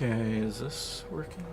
Okay, is this working?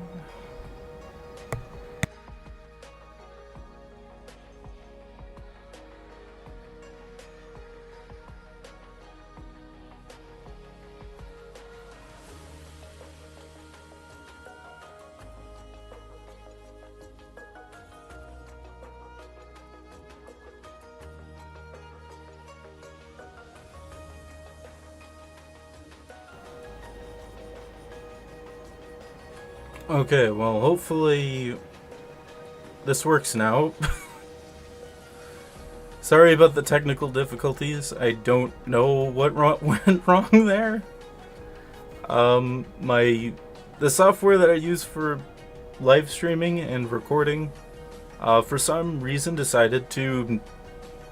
Okay, well, hopefully this works now. Sorry about the technical difficulties. I don't know what went wrong there. The software that I use for live streaming and recording, for some reason decided to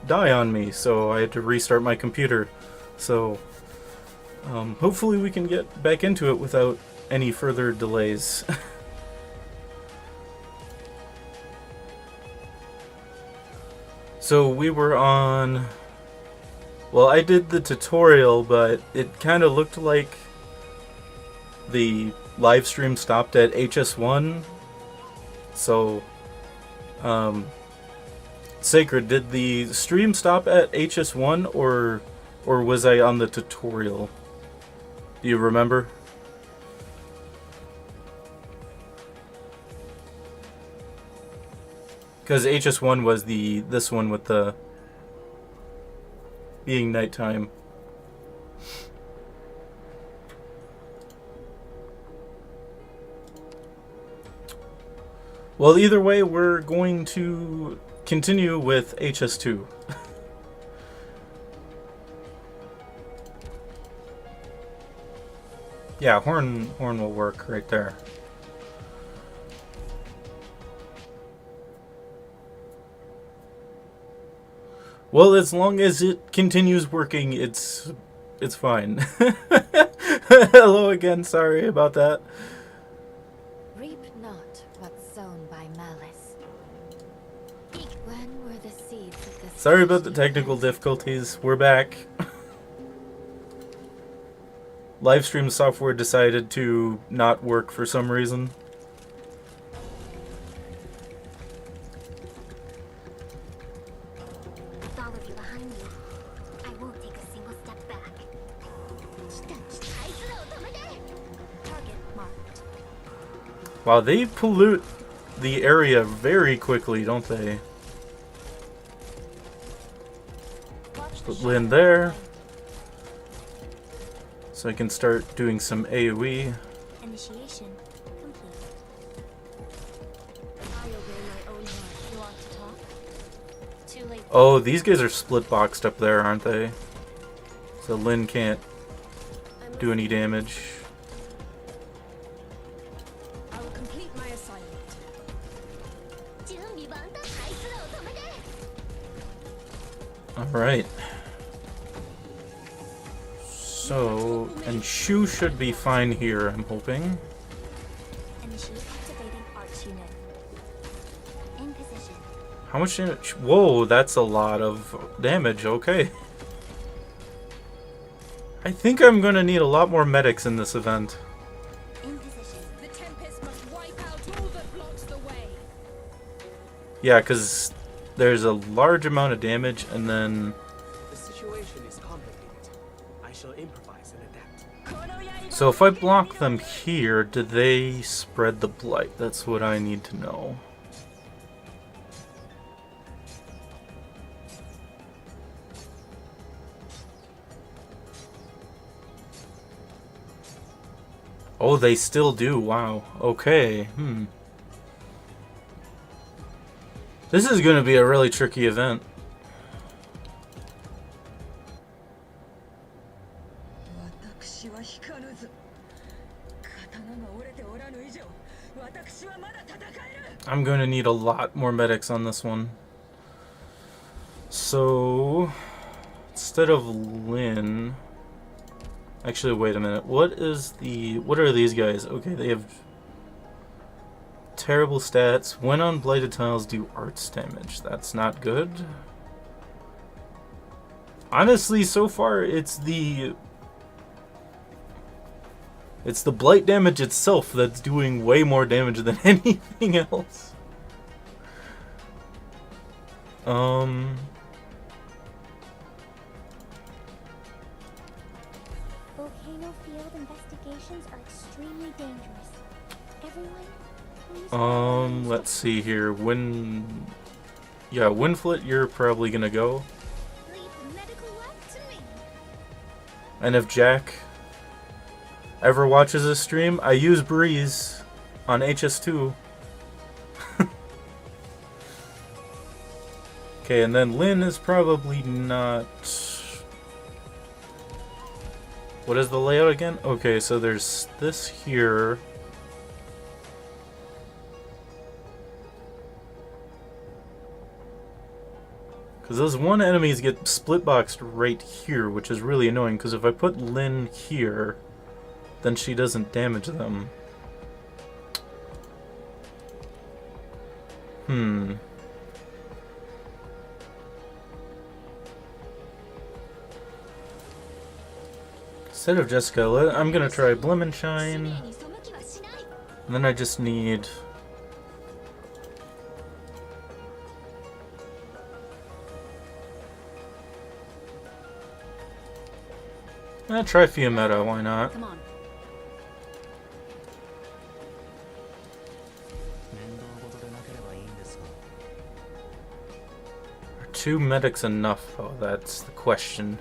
die on me, so I had to restart my computer. So, hopefully we can get back into it without any further delays. So we were on... Well, I did the tutorial, but it kind of looked like the live stream stopped at HS1. So, Sacred, did the stream stop at HS1 or was I on the tutorial? Do you remember? Because HS1 was this one with the being nighttime. Well, either way, we're going to continue with HS2. Yeah, horn will work right there. Well, as long as it continues working, it's fine. Hello again, sorry about that. Reap not what's sown by malice. When were the seeds of the Sorry about the technical difficulties. We're back. Livestream software decided to not work for some reason. Wow, they pollute the area very quickly, don't they? Put Lynn there. So I can start doing some AoE. Initiation complete. I obey my own heart. You want to talk? Too late. Oh, these guys are split boxed up there, aren't they? So Lynn can't do any damage. I will complete my assignment. Alright. So, and Shu should be fine here, I'm hoping. Initiate activating arch unit. In position. How much damage? Whoa, that's a lot of damage, okay. I think I'm gonna need a lot more medics in this event. In position. The Tempest must wipe out all that blocks the way. Yeah, because there's a large amount of damage, and then... The situation is complicated. I shall improvise and adapt. So if I block them here, do they spread the blight? That's what I need to know. Oh, they still do. Wow. Okay. This is going to be a really tricky event. I'm going to need a lot more medics on this one. So, instead of Lynn... Actually, wait a minute. What are these guys? Okay, they have terrible stats. When on blighted tiles, do arts damage. That's not good. Honestly, so far, it's It's the blight damage itself that's doing way more damage than anything else. Volcano field investigations are extremely dangerous. Everyone, please. Let's see here. Winflet, you're probably gonna go. Leave the medical work to me. And if Jack ever watches this stream, I use Breeze on HS2. Okay, and then Lynn is probably not... What is the layout again? Okay, so there's this here. Because those one enemies get split boxed right here, which is really annoying, because if I put Lynn here, then she doesn't damage them. Instead of Jessica, I'm gonna try Blim and Shine. And then I just need... try Fiametta, why not? Come on. Are 2 medics enough, though? That's the question.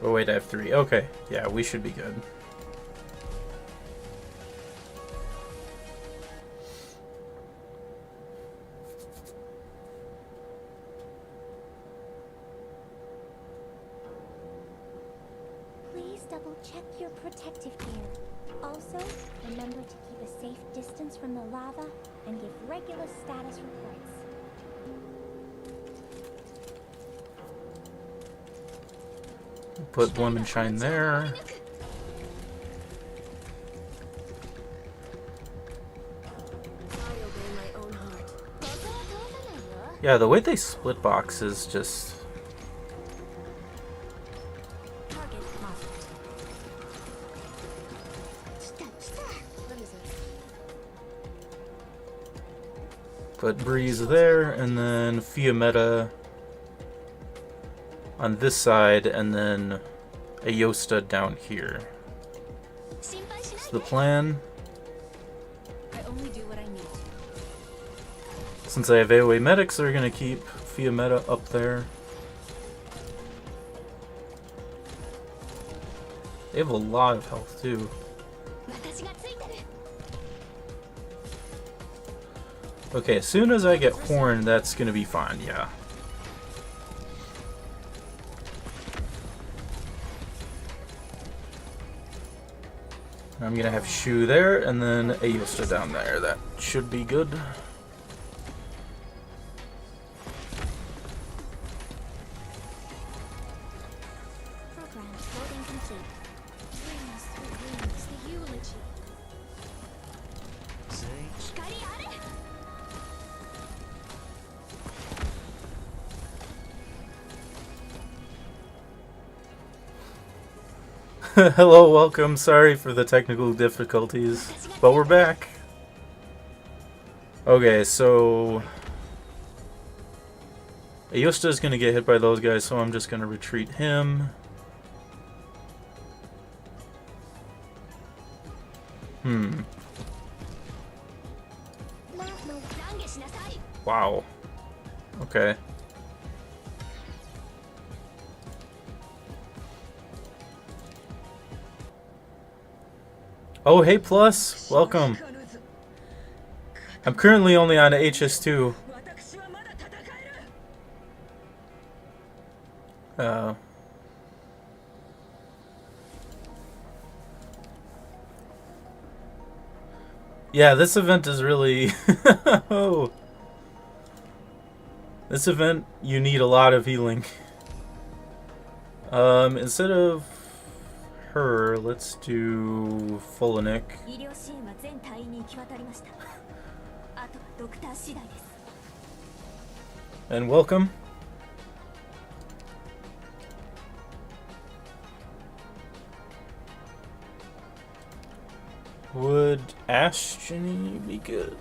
Oh wait, I have 3. Okay, yeah, we should be good. Please double check your protective gear. Also, remember to keep a safe distance from the lava and give regular status reports. Put Blim and Shine there. Yeah, the way they split box is just... Put Breeze there, and then Fiametta on this side, and then Aosta down here. That's the plan. I only do what I need. Since I have AoE medics, they're gonna keep Fiametta up there. They have a lot of health too. Okay, as soon as I get Horn, that's gonna be fine, yeah. I'm gonna have Shu there, and then Aosta down there. That should be good. Program loading complete. Wings, sweet wings, the eulogy. Hello, welcome. Sorry for the technical difficulties, but we're back. Okay, so Aosta's gonna get hit by those guys, so I'm just gonna retreat him. Wow. Okay. Oh, hey, Plus. Welcome. I'm currently only on HS2. Yeah, this event is really... Oh. This event, you need a lot of healing. Instead of her, let's do Folinik. And welcome. Would Ashton be good?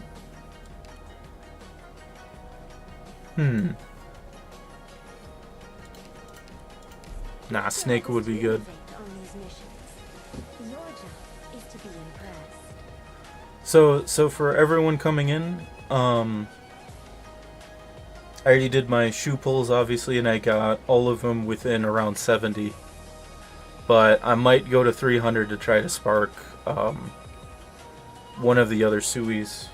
Nah, Snake would be good. So for everyone coming in, I already did my shoe pulls, obviously, and I got all of them within around 70. But I might go to 300 to try to spark one of the other Suis.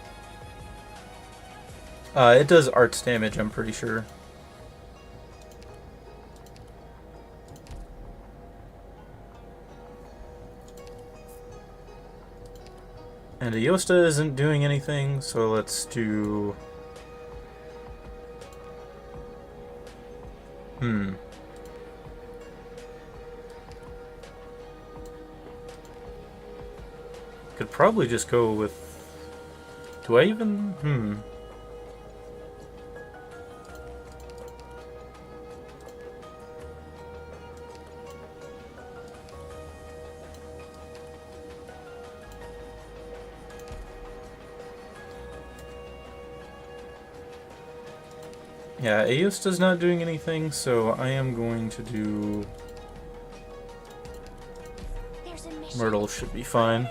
It does arts damage, I'm pretty sure. And Aosta isn't doing anything, so let's do... Could probably just go with... Do I even... Yeah, Aosta's not doing anything, so I am going to do... Myrtle should be fine.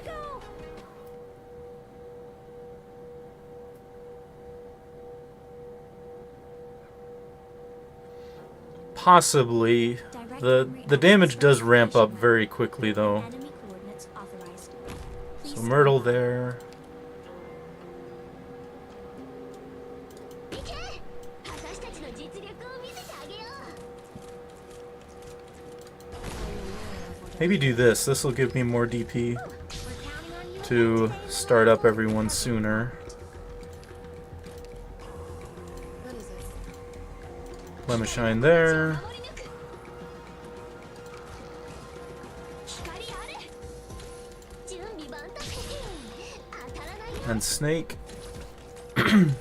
Possibly. The damage does ramp up very quickly, though. So Myrtle there. Maybe do this. This will give me more DP to start up everyone sooner. Lemon Shine there. And Snake. And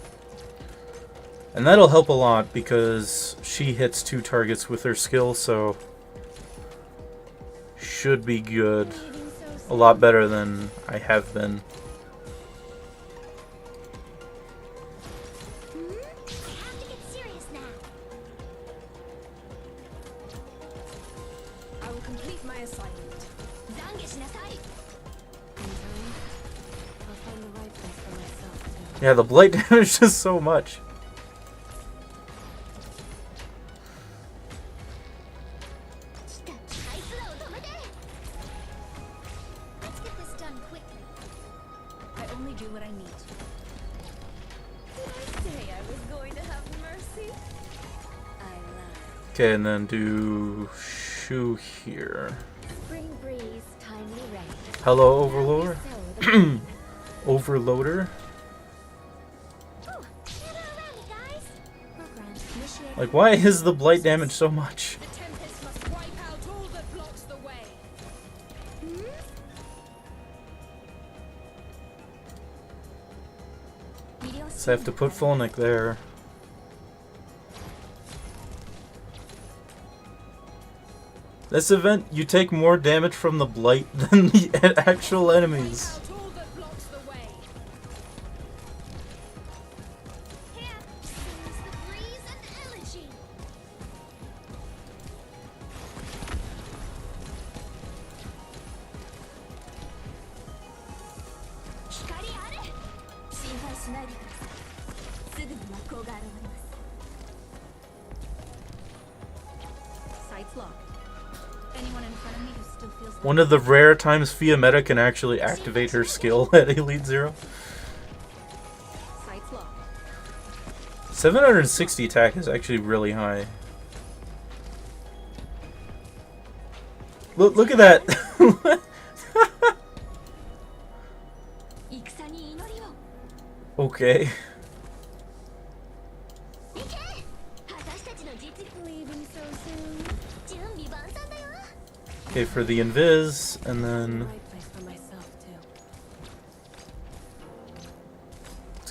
that'll help a lot because she hits 2 targets with her skill, so should be good. A lot better than I have been. Yeah, the blight damage does so much. Let's get this done quickly. I only do what I need to. Did I say I was going to have mercy? I lied. Okay, and then do shoe here. Spring breeze, timely rain. Hello, Overlord. Overloader. Like, why is the blight damage so much? The tempest must wipe out all that blocks the way. So I have to put Fulnic there. This event, you take more damage from the blight than the actual enemies. Wipe out all that blocks the way. Here, seize the breeze and elegy. Hikari aru. Shinhai shinai de kudasai. Sugu ni makkou ga arawarimasu. Sights locked. Anyone in front of me who still feels like One of the rare times Fiametta can actually activate her skill at Elite 0. Sights locked. 760 attack is actually really high. Look at that! 戦に祈りを。 Okay. 行け。私たちの実力。Leaving so soon. 準備万端だよ。 Okay, for the invis, and then Right place for myself too.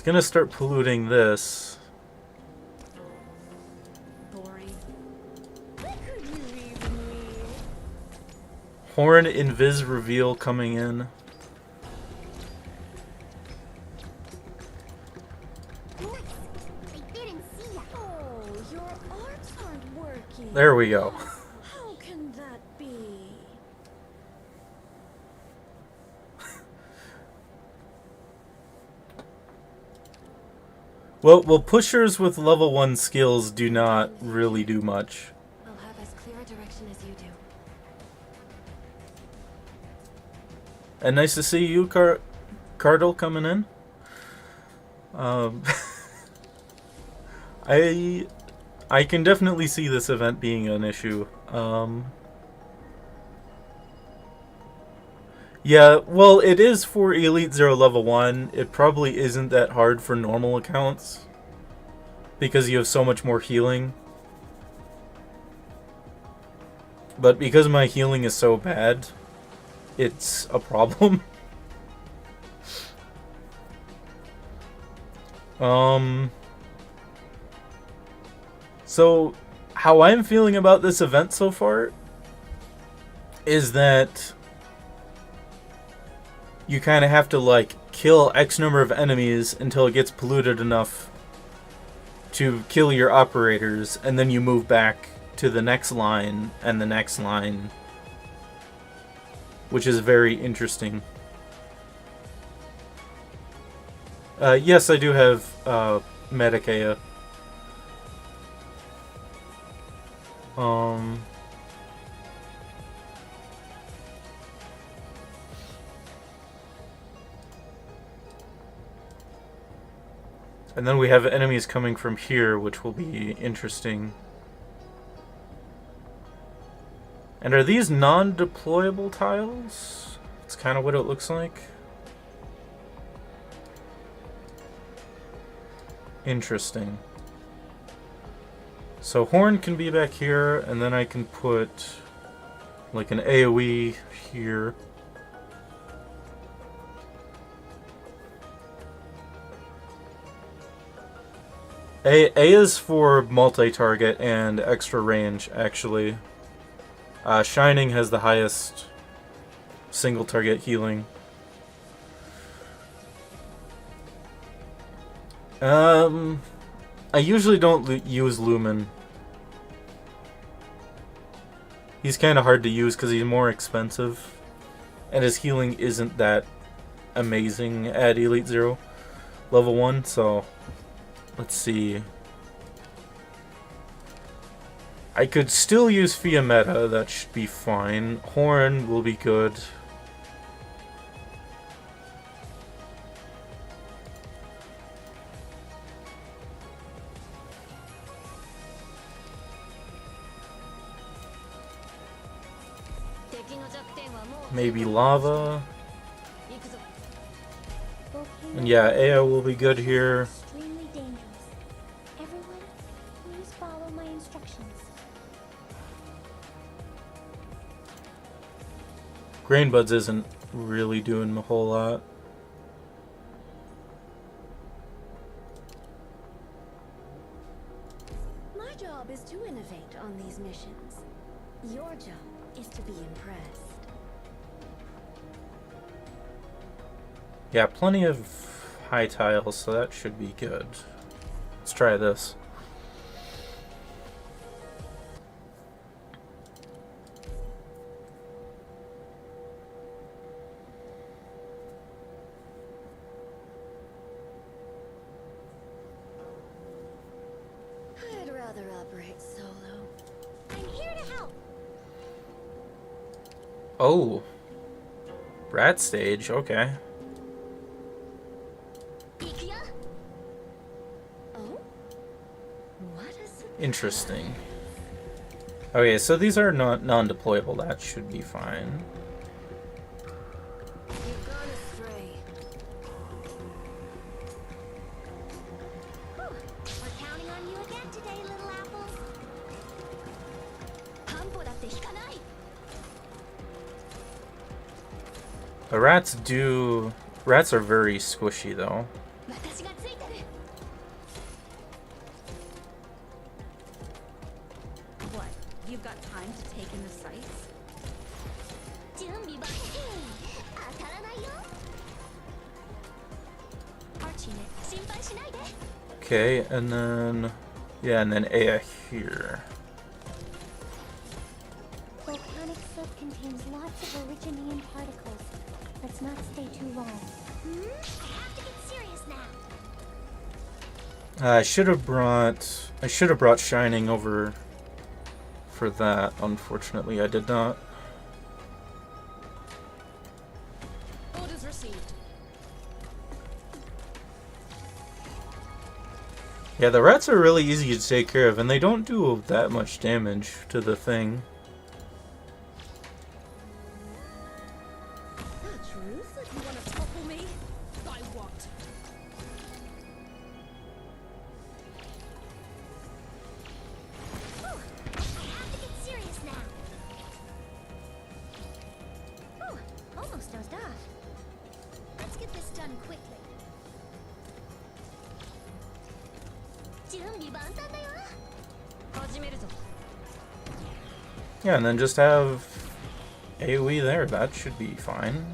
let's It's gonna start polluting this. Boring. What could you even mean? Horn invis reveal coming in. Oh, your arms aren't working. There we go. How can that be? Well, pushers with level 1 skills do not really do much. I'll have as clear a direction as you do. And nice to see you, Cardle, coming in. I can definitely see this event being an issue. Yeah, well, it is for Elite Zero level 1. It probably isn't that hard for normal accounts, because you have so much more healing. But because my healing is so bad, it's a problem. So, how I'm feeling about this event so far is that you kind of have to, like, kill X number of enemies until it gets polluted enough to kill your operators, and then you move back to the next line and the next line, which is very interesting. Yes, I do have Medicea. And then we have enemies coming from here, which will be interesting. And are these non-deployable tiles? It's kind of what it looks like. Interesting. So Horn can be back here, and then I can put like an AoE here. A is for multi-target and extra range, actually. Shining has the highest single-target healing. I usually don't use Lumen. He's kind of hard to use because he's more expensive. And his healing isn't that amazing at Elite Zero level 1, so... Let's see. I could still use Fiametta, that should be fine. Horn will be good. Maybe Lava. And yeah, AO will be good here. Extremely dangerous. Everyone, please follow my instructions. Grainbuds isn't really doing a whole lot. My job is to innovate on these missions. Your job is to be impressed. Yeah, plenty of high tiles, so that should be good. Let's try this. I'd rather operate solo. I'm here to help. Oh. Rat stage, okay. Oh? What is it? Interesting. Okay, so these are not non-deployable. That should be fine. You've gone astray. We're counting on you again today, little apples. The rats do... Rats are very squishy, though. Okay, and then... Yeah, and then Aya here. Volcanic soot contains lots of originium particles. Let's not stay too long. I have to get serious now. I should have brought Shining over for that. Unfortunately, I did not. Orders received. Yeah, the rats are really easy to take care of, and they don't do that much damage to the thing. The truth? You want to topple me? By what? I have to get serious now. Almost dozed off. Let's get this done quickly. Yeah, and then just have AoE there. That should be fine.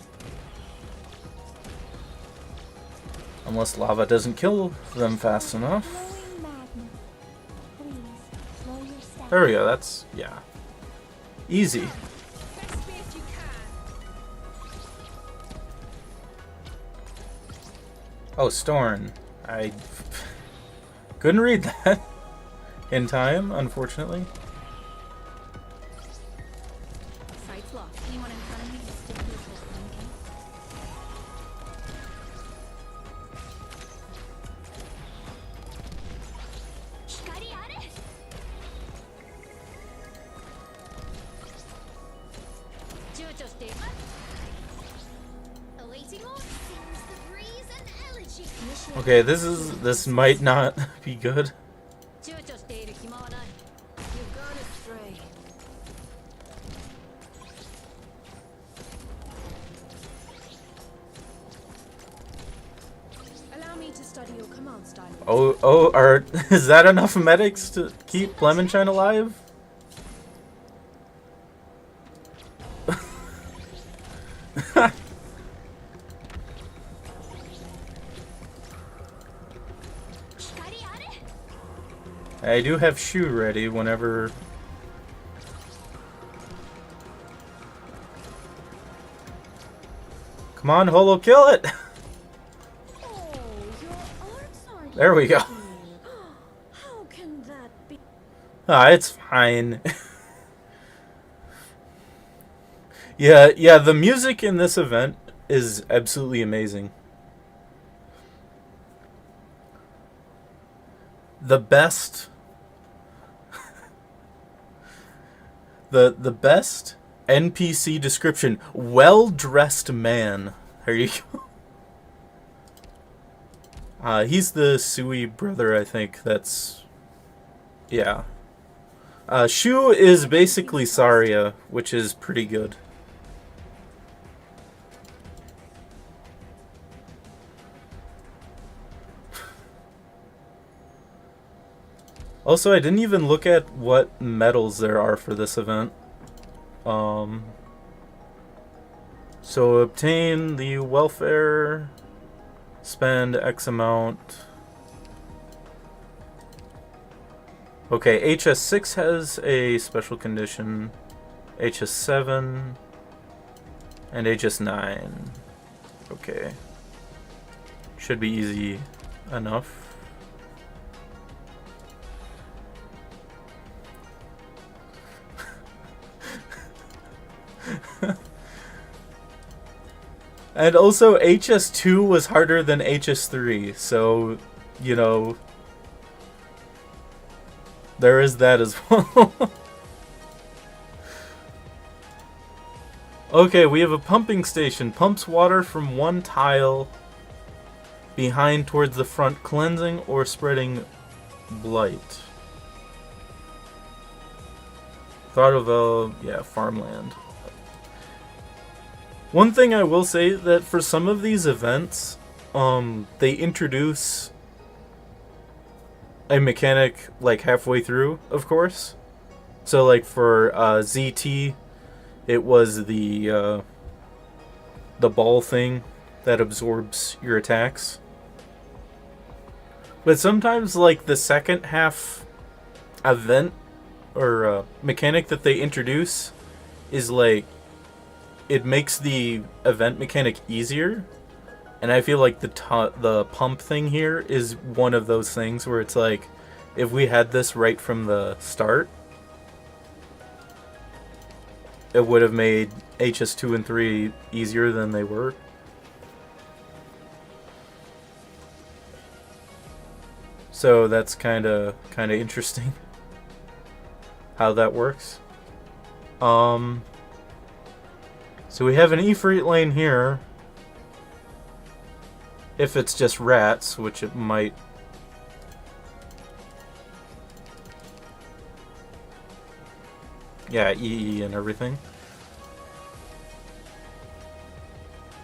Unless lava doesn't kill them fast enough. Glowing magnet. Please, slow your step. There we go, that's... yeah. Easy. Best be if you can. Oh, Storn. I couldn't read that in time, unfortunately. Sight's lost. Anyone in front of me just stick to this whole thing, okay? Awaiting orders. Seems the breeze and elegy. Okay, this might not be good. You've gone astray. Allow me to study your command style. Oh, is that enough medics to keep Lemonshine alive? I do have Shu ready whenever... Come on, Holo, kill it! Oh, your arts aren't There we go. working. How can that be? Ah, it's fine. Yeah, the music in this event is absolutely amazing. The best... the best NPC description. Well-dressed man. There you go. He's the Sui brother, I think. That's... yeah. Shu is basically Saria, which is pretty good. Also, I didn't even look at what medals there are for this event. So obtain the welfare, spend X amount. Okay, HS6 has a special condition, HS7, and HS9. Okay. Should be easy enough. And also, HS2 was harder than HS3, so, you know, there is that as well. Okay, we have a pumping station. Pumps water from one tile behind towards the front, cleansing or spreading blight. Thought of yeah, farmland. One thing I will say that for some of these events, they introduce a mechanic like halfway through, of course. So like for ZT, it was the ball thing that absorbs your attacks. But sometimes, like, the second half event or mechanic that they introduce is like, it makes the event mechanic easier. And I feel like the pump thing here is one of those things where it's like, if we had this right from the start, it would have made HS2 and 3 easier than they were. So that's kind of interesting how that works. So we have an Ifrit lane here. If it's just rats, which it might. Yeah, EE and everything.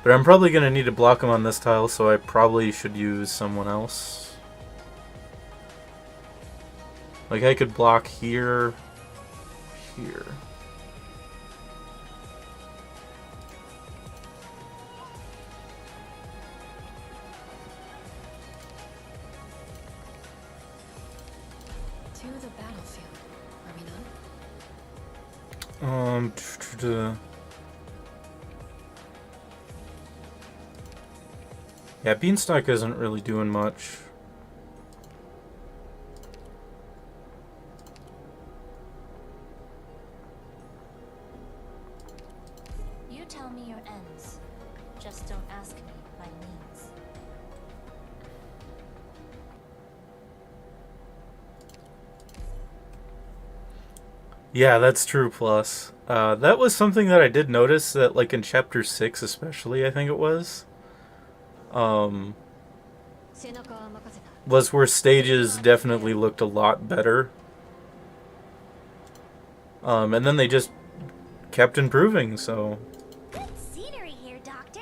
But I'm probably going to need to block them on this tile, so I probably should use someone else. Like, I could block here, here. To the battlefield, are we not? Yeah, Beanstalk isn't really doing much. You tell me your ends. Just don't ask me my means. Yeah, that's true, Plus. That was something that I did notice, that, like, in Chapter 6 especially, I think it was where stages definitely looked a lot better. And then they just kept improving, so... Good scenery here, Doctor.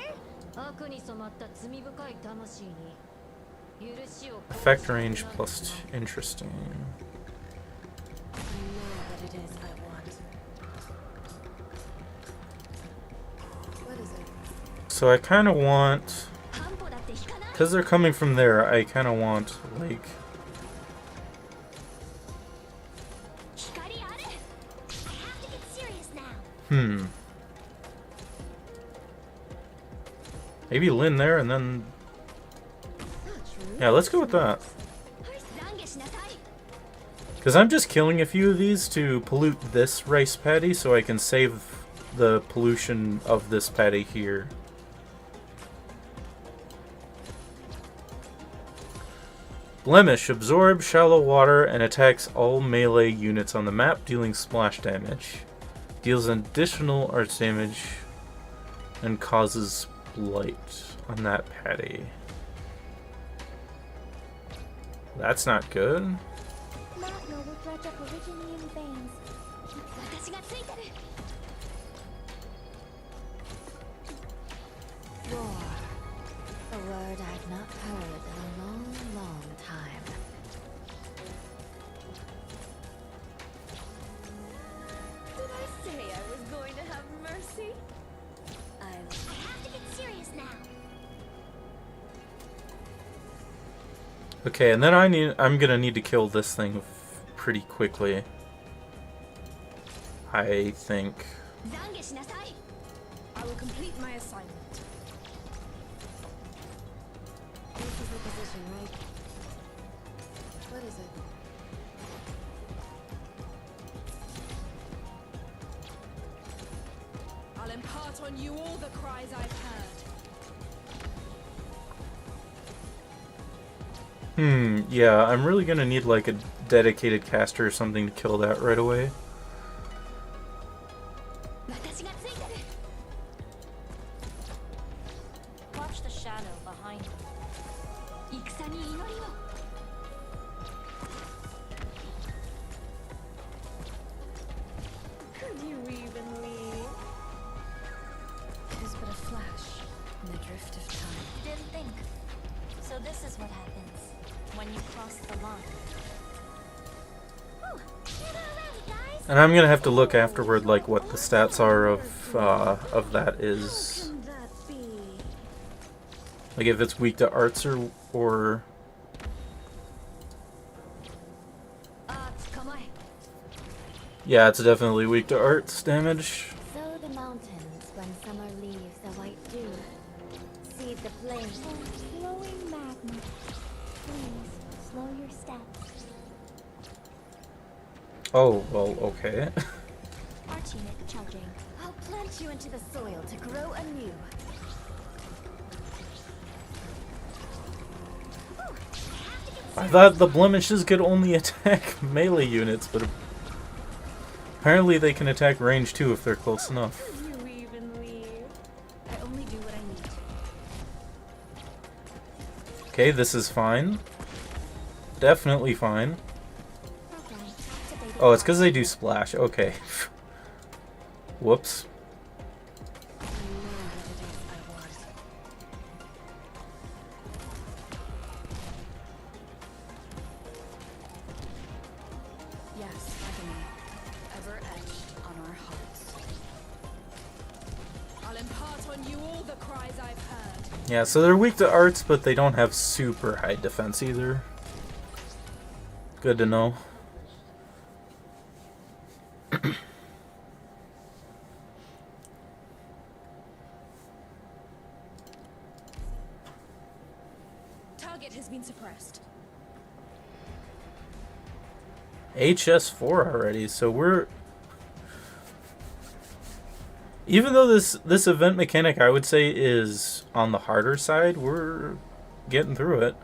Effect range plus interesting. I know what it is I want. What is it? So I kind of want... Because they're coming from there, I kind of want, like... Maybe Lin there, and then... Yeah, let's go with that. Because I'm just killing a few of these to pollute this rice paddy, so I can save the pollution of this paddy here. Blemish. Absorbs shallow water and attacks all melee units on the map, dealing splash damage. Deals additional arts damage and causes blight on that paddy. That's not good. Roar. A word I've not heard in a long, long time. Did I say I was going to have mercy? I have to get serious now. Okay, and then I'm gonna need to kill this thing pretty quickly. I think. I will complete my assignment. This is the position, right? What is it? I'll impart on you all the cries I've heard. Yeah, I'm really gonna need like a dedicated caster or something to kill that right away. Watch the shadow behind you. Could you even leave? It is but a flash in the drift of time. You didn't think. So this is what happens when you cross the line. And I'm gonna have to look afterward, like what the stats are of that is. Can that be? Like if it's weak to arts or Yeah, it's definitely weak to arts damage. Sow the mountains when summer leaves the white dew. Seed the plains. Flowing magma. Please, slow your steps. Oh, well, okay. Archenic charging. I'll plant you into the soil to grow anew. I thought the blemishes could only attack melee units, but apparently they can attack range too if they're close enough. You even leave. I only do what I need. Okay, this is fine. Definitely fine. Oh, it's because they do splash. Okay. Whoops. Yes, agony, ever etched on our hearts. I'll impart on you all the cries I've heard. Yeah, so they're weak to arts, but they don't have super high defense either. Good to know. Target has been suppressed. HS4 already, so we're... Even though this event mechanic, I would say, is on the harder side, we're getting through it.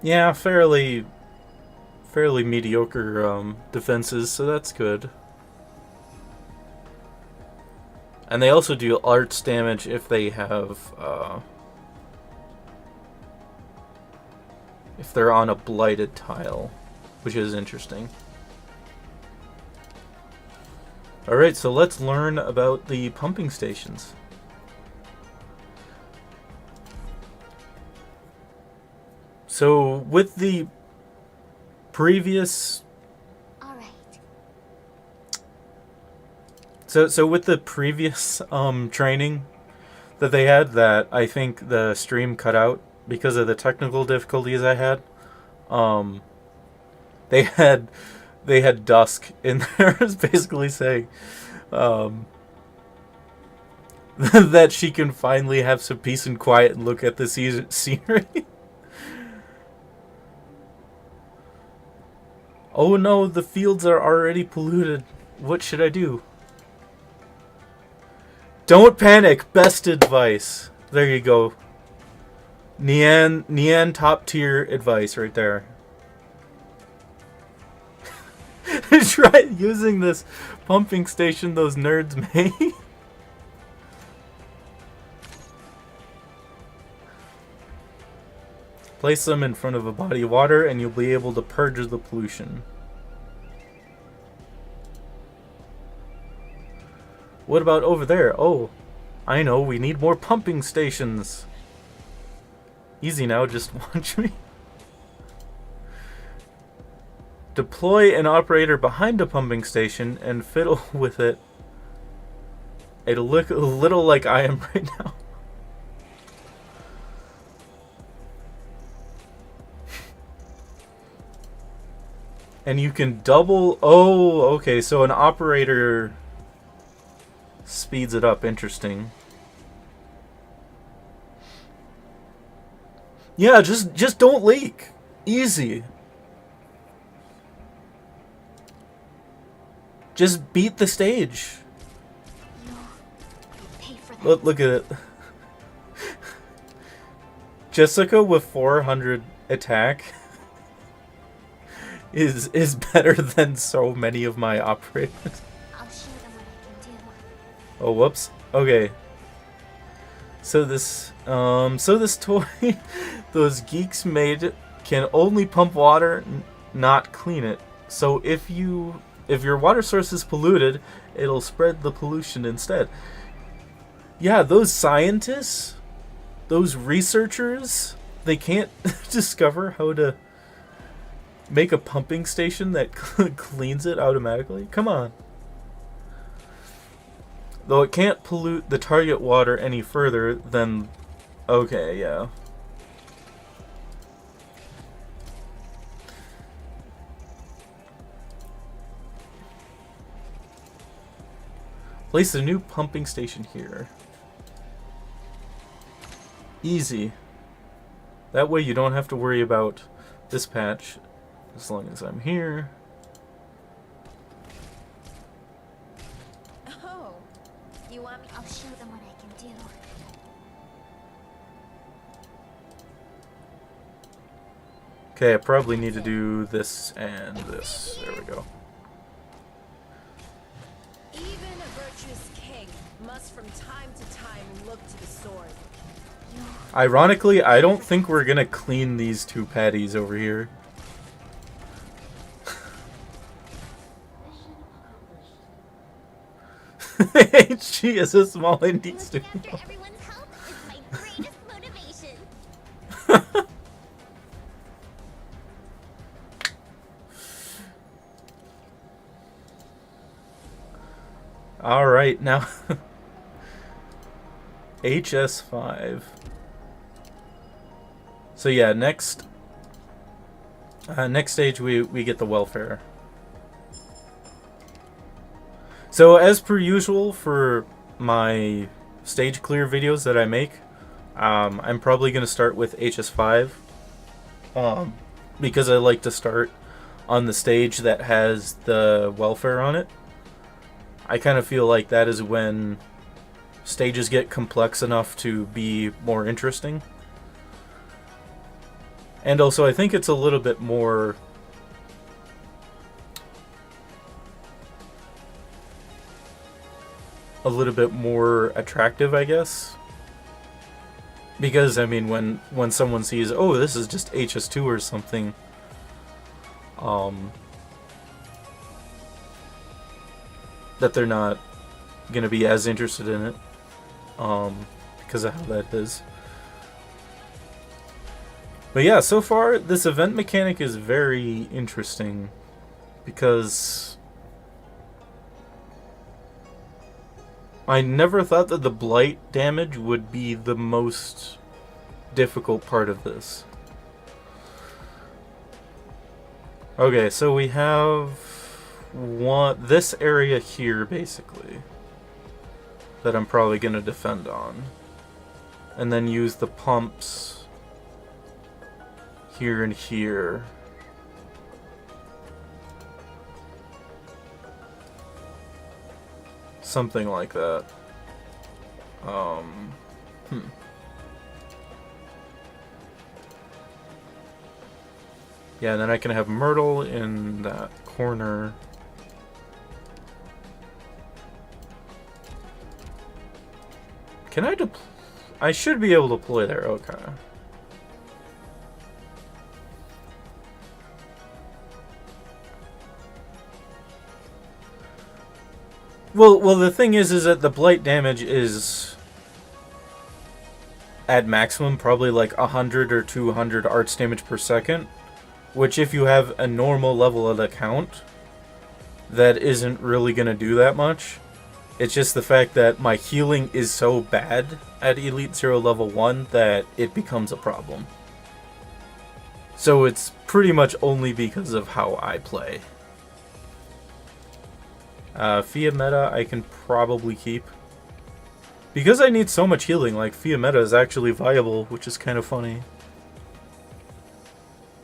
Yeah, fairly mediocre defenses, so that's good. And they also do arts damage if they have if they're on a blighted tile, which is interesting. Alright, so let's learn about the pumping stations. So with the previous All right. So with the previous training that they had, that I think the stream cut out because of the technical difficulties I had, they had Dusk in there basically saying that she can finally have some peace and quiet and look at the scenery. Oh no, the fields are already polluted. What should I do? Don't panic. Best advice. There you go. Nian top tier advice right there. Try using this pumping station those nerds made. Place them in front of a body of water and you'll be able to purge the pollution. What about over there? Oh, I know, we need more pumping stations. Easy now, just watch me. Deploy an operator behind a pumping station and fiddle with it. It'll look a little like I am right now. And you can double... Oh, okay, so an operator speeds it up. Interesting. Yeah, just don't leak. Easy. Just beat the stage. No. Pay for that. Look at it. Jessica with 400 attack is better than so many of my operators. I'll show them what I can do. Oh, whoops. Okay. So this toy those geeks made can only pump water, not clean it. So if your water source is polluted, it'll spread the pollution instead. Yeah, those scientists, those researchers, they can't discover how to make a pumping station that cleans it automatically? Come on. Though it can't pollute the target water any further than... Okay, yeah. Place a new pumping station here. Easy. That way you don't have to worry about this patch as long as I'm here. Oh, you want me? I'll show them what I can do. Okay, I probably need to do this and this. There we go. Even a virtuous king must from time to time look to the sword. Ironically, I don't think we're gonna clean these two patties over here. She is a small indie Looking studio. after everyone's health is my greatest motivation. Alright, now HS5. So yeah, next stage we get the welfare. So as per usual for my stage clear videos that I make, I'm probably going to start with HS5 because I like to start on the stage that has the welfare on it. I kind of feel like that is when stages get complex enough to be more interesting. And also I think it's a little bit more attractive, I guess. Because I mean when someone sees, oh, this is just HS2 or something, that they're not gonna be as interested in it, because of how that is. But yeah, so far this event mechanic is very interesting because I never thought that the blight damage would be the most difficult part of this. Okay, so we have this area here basically that I'm probably going to defend on, and then use the pumps here and here. Something like that. Yeah, and then I can have Myrtle in that corner. Can I deploy? I should be able to deploy there, okay. Well, the thing is that the blight damage is at maximum, probably like 100 or 200 arts damage per second, which if you have a normal level of account, that isn't really going to do that much. It's just the fact that my healing is so bad at Elite 0 level 1 that it becomes a problem. So it's pretty much only because of how I play. Fia Meta I can probably keep. Because I need so much healing, like, Fia Meta is actually viable, which is kind of funny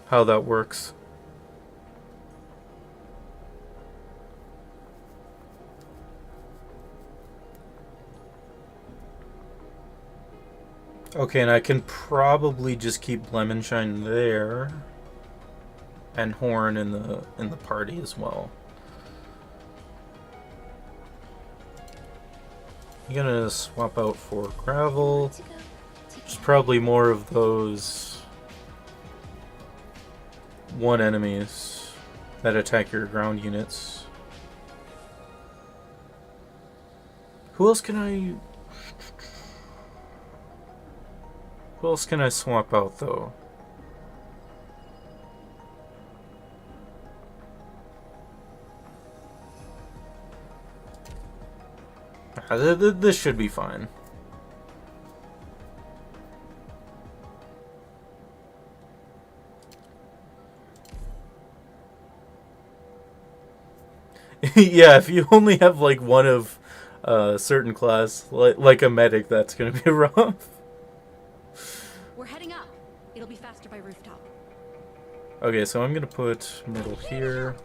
how that works. Okay, and I can probably just keep Lemon Shine there, and Horn in the party as well. I'm gonna swap out for Gravel. There's probably more of those one enemies that attack your ground units. Who else can I swap out though? This should be fine. Yeah, if you only have like one of a certain class, like a medic, that's gonna be rough. We're heading up. It'll be faster by rooftop. Okay, so I'm gonna put Myrtle here.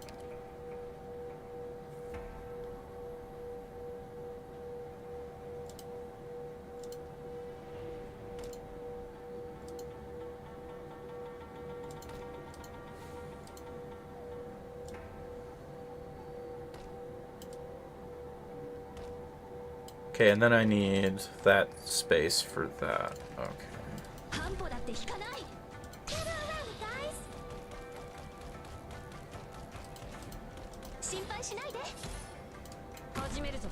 Okay, and then I need that space for that. Okay. 半歩だって引かない Get around, guys 心配しないで始めるぞ。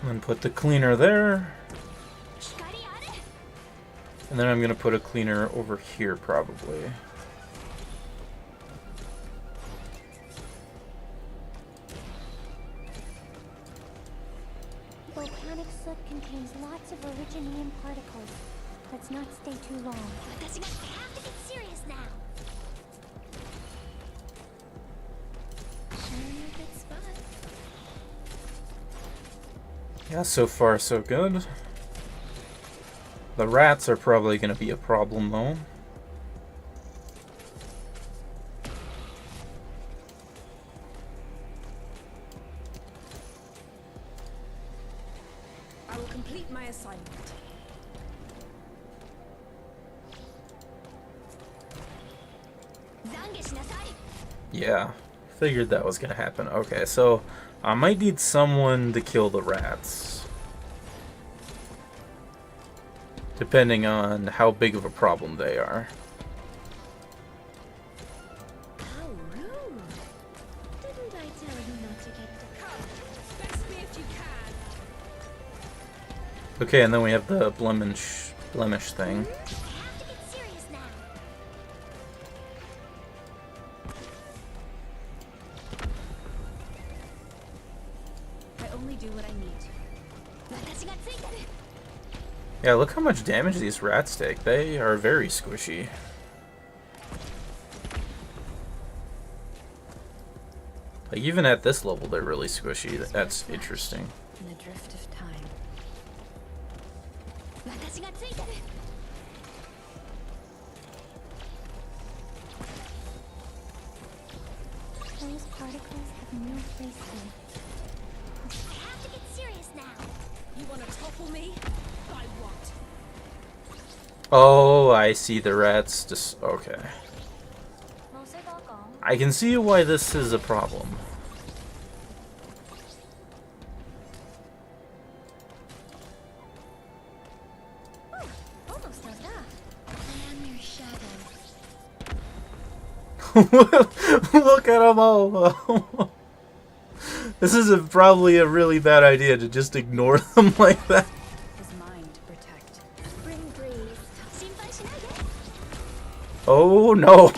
And then put the cleaner there. 光あれ And then I'm gonna put a cleaner over here probably. Volcanic soot contains lots of originium particles. Let's not stay too long. I have to get serious now. Showing a good spot. Yeah, so far so good. The rats are probably gonna be a problem though. I will complete my assignment. Zange shinasai. Yeah, figured that was gonna happen. Okay, so I might need someone to kill the rats. Depending on how big of a problem they are. How rude. Didn't I tell you not to get the Come, best me if you can. Okay, and then we have the blemish thing. I have to get serious now. I only do what I need. 私がついてる Yeah, look how much damage these rats take. They are very squishy. Like, even at this level, they're really squishy. That's interesting. In the drift of time. 私がついてる Those particles have no place here. I have to get serious now. You want to topple me? By what? Oh, I see the rats. Just okay. I can see why this is a problem. Almost does that. I am your shadow. Look at them all. This is probably a really bad idea to just ignore them like that. His mind to protect. Spring breeze. 心配しないで Oh no.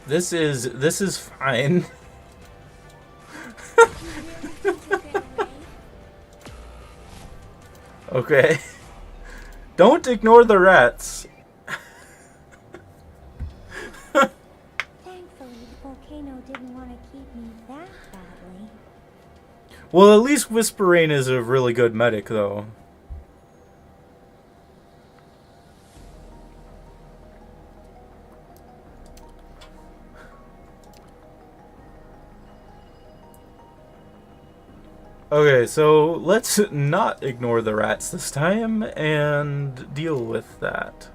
This is fine. Okay. Don't ignore the rats. Thankfully, the volcano didn't want to keep me that badly. Well, at least Whisperain is a really good medic, though. Okay, so let's not ignore the rats this time and deal with that.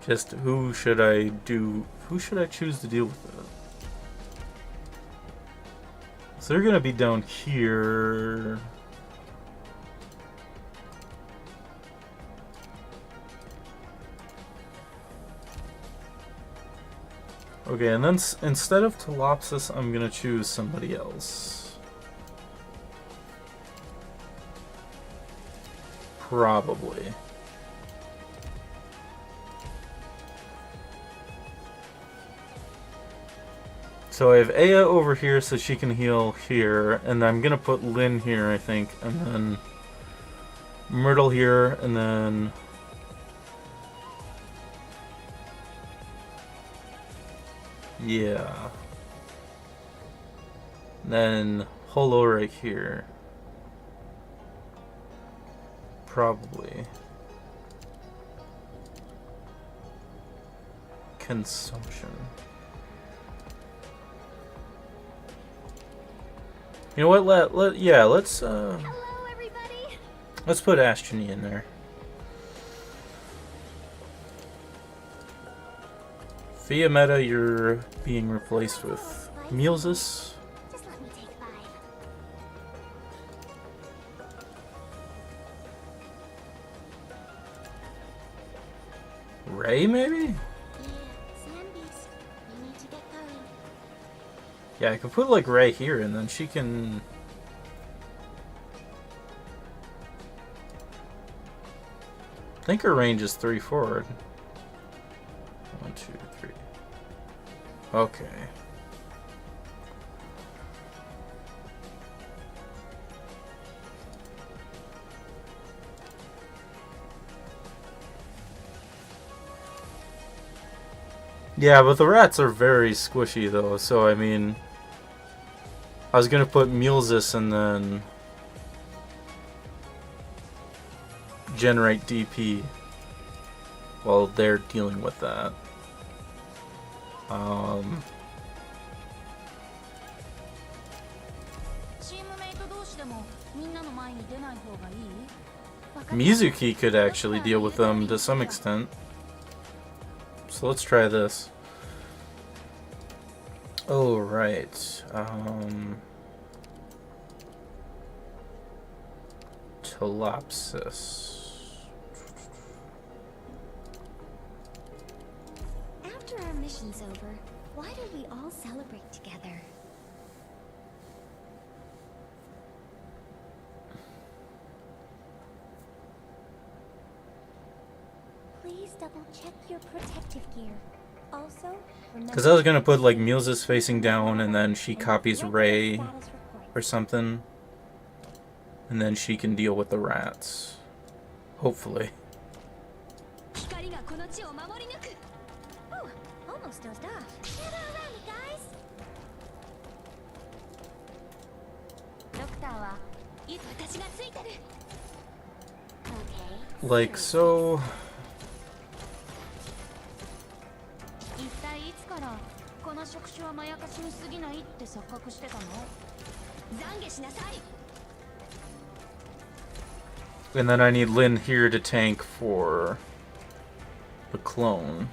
Just who should I choose to deal with it? So they're gonna be down here. Okay, and then instead of Telopsis, I'm gonna choose somebody else. Probably. So I have Aya over here so she can heal here, and I'm gonna put Lynn here, I think, and then Myrtle here, and then yeah. Then Holo right here. Probably. Consumption. You know what? Let's Hello, everybody. let's put Astrony in there. Fiametta, you're being replaced with Mulzus. Just let me take 5. Ray, maybe? Yeah, Sand Beast. We need to get going. Yeah, I could put like Ray here, and then she can. I think her range is 3 forward. 1, 2, 3. Okay. Yeah, but the rats are very squishy though, so I mean, I was gonna put Mulzus and then generate DP while they're dealing with that. チームメイト同士でもみんなの前に出ない方がいい？ Mizuki could actually deal with them to some extent. So let's try this. Oh, right. Telopsis. After our mission's over, why don't we all celebrate together? Please double check your protective gear. Also, remember Because I was gonna put like Mulzus facing down and then she copies Ray or something. And then she can deal with the rats. Hopefully. 光がこの地を守り抜く. Oh, almost dozed off. Gather around me, guys. ドクターはいつ私がついてる. Okay. Like so. 一体いつからこの触手はまやかしに過ぎないって錯覚してたの？懺悔しなさい. And then I need Lynn here to tank for the clone.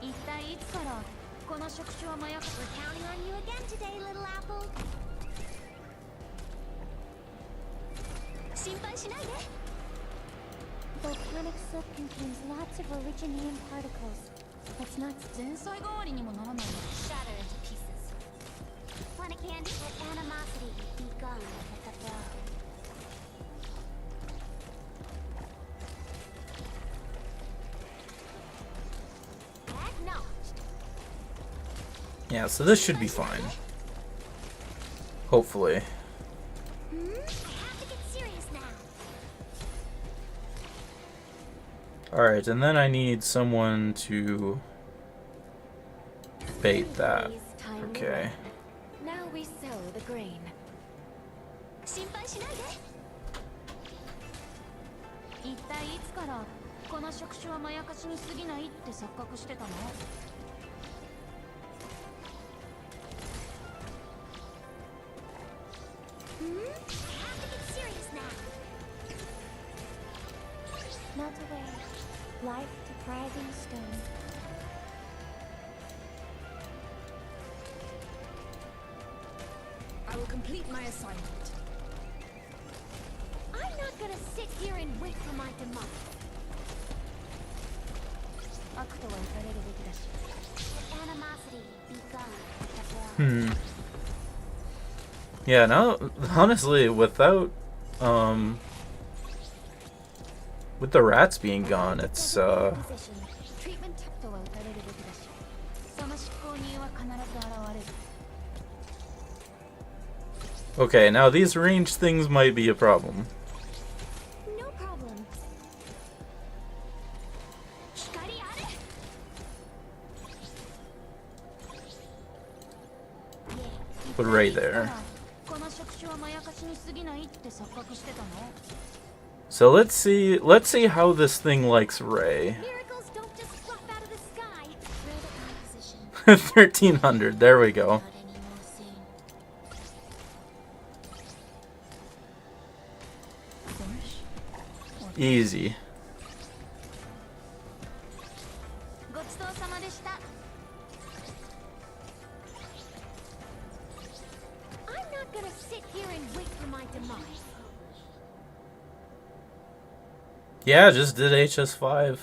一体いつからこの触手はまやかし We're counting on you again today, little apple. 心配しないで. Volcanic silk contains lots of originium particles. That's not 前菜代わりにもならないの？ shatter into pieces. Want a candy? Let animosity be gone with the blow. Acknowledged. Yeah, so this should be fine. Hopefully. I have to get serious now. Alright, and then I need someone to bait that. Okay. Now we sow the grain. 心配しないで. 一体いつからこの触手はまやかしに過ぎないって錯覚してたの？ I have to get serious now. Melt away. Life depriving stone. I will complete my assignment. I'm not gonna sit here and wait for my demise. 悪とは打たれるべきだし。 Let animosity be gone with the blow. Yeah, now honestly, without With the rats being gone, it's Position. Treatment とは打たれるべきだし、その執行人は必ず現れる。 okay. Now these range things might be a problem. No problem. 光あれ。Put right there. この触手はまやかしに過ぎないって錯覚してたの。 So let's see how this thing likes Ray. Miracles don't just drop out of the sky. Red eye position. 1300. There we go. Not anymore soon. Easy. ごちそうさまでした。 I'm not gonna sit here and wait for my demise. Yeah, just did HS5.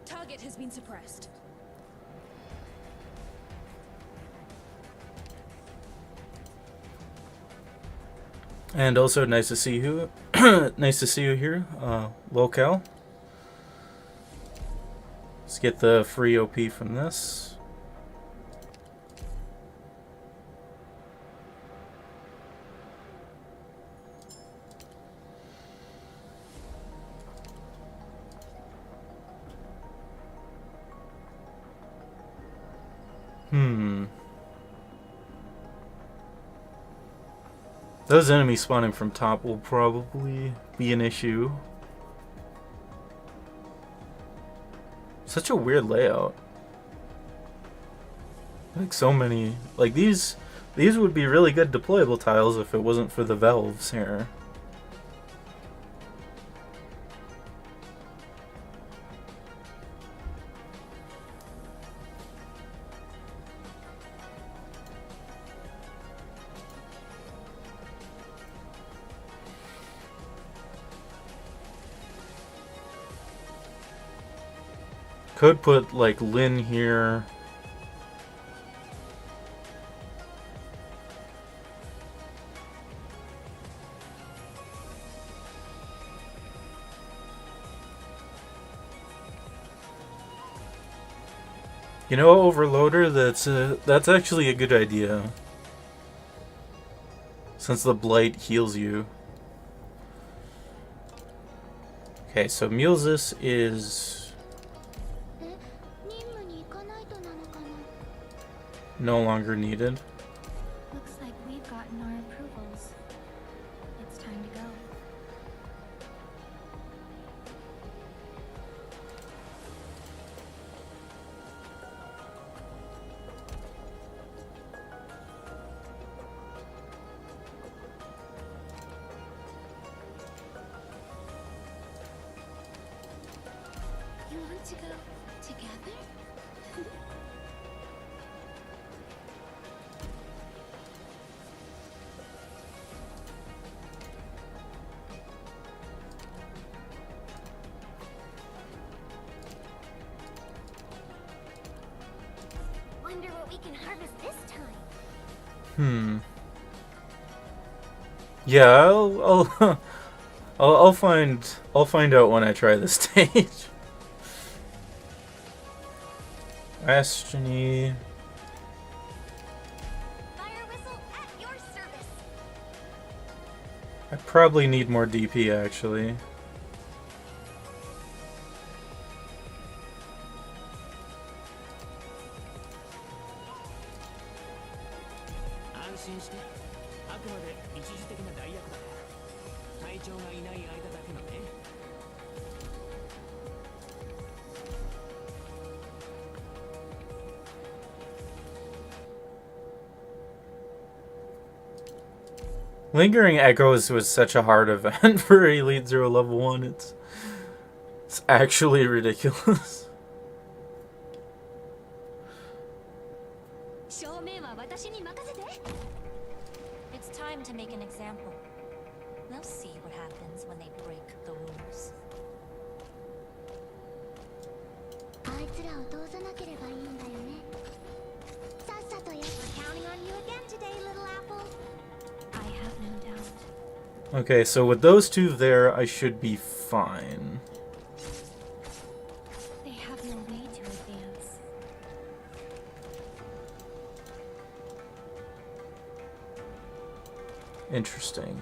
Target has been suppressed. And also nice to see you. Nice to see you here, locale. Let's get the free OP from this. Those enemies spawning from top will probably be an issue. Such a weird layout. Like so many, like these would be really good deployable tiles if it wasn't for the valves here. Could put like Lynn here. You know, Overloader, that's actually a good idea. Since the blight heals you. Okay, so Mulzus is 任務に行かないとなのかな。 no longer needed. Looks like we've gotten our approvals. It's time to go. You want to go together? Wonder what we can harvest this time. Yeah, I'll find out when I try this stage. Astrony. Fire whistle at your service. I probably need more DP actually. Lingering Echoes was such a hard event for Elite Zero Level 1. It's actually ridiculous. 正面は私に任せて。It's time to make an example. They'll see what happens when they break the rules. あいつらを通さなければいいんだよね。さっさとや。We're counting on you again today, little apple. Okay, so with those two there, I should be fine. They have no way to advance. Interesting.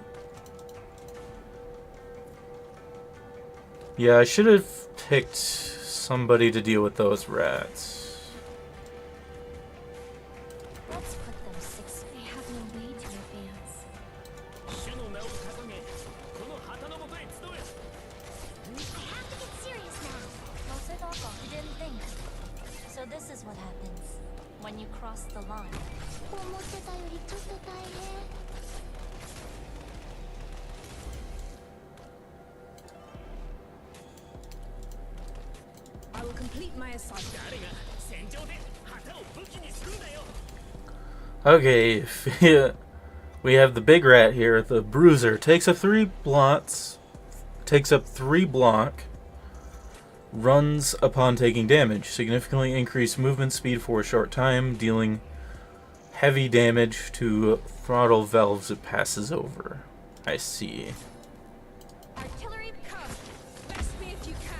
Yeah, I should have picked somebody to deal with those rats. Let's put them 6. They have no way to advance. I have to get serious now. You didn't think. So this is what happens when you cross the line. 思ってたよりちょっと大変。 I will complete my assignment. Okay, we have the big rat here, the bruiser. Takes up 3 blocks. Takes up 3 block. Runs upon taking damage. Significantly increased movement speed for a short time, dealing heavy damage to throttle valves it passes over. I see. Artillery, come. Best me if you can.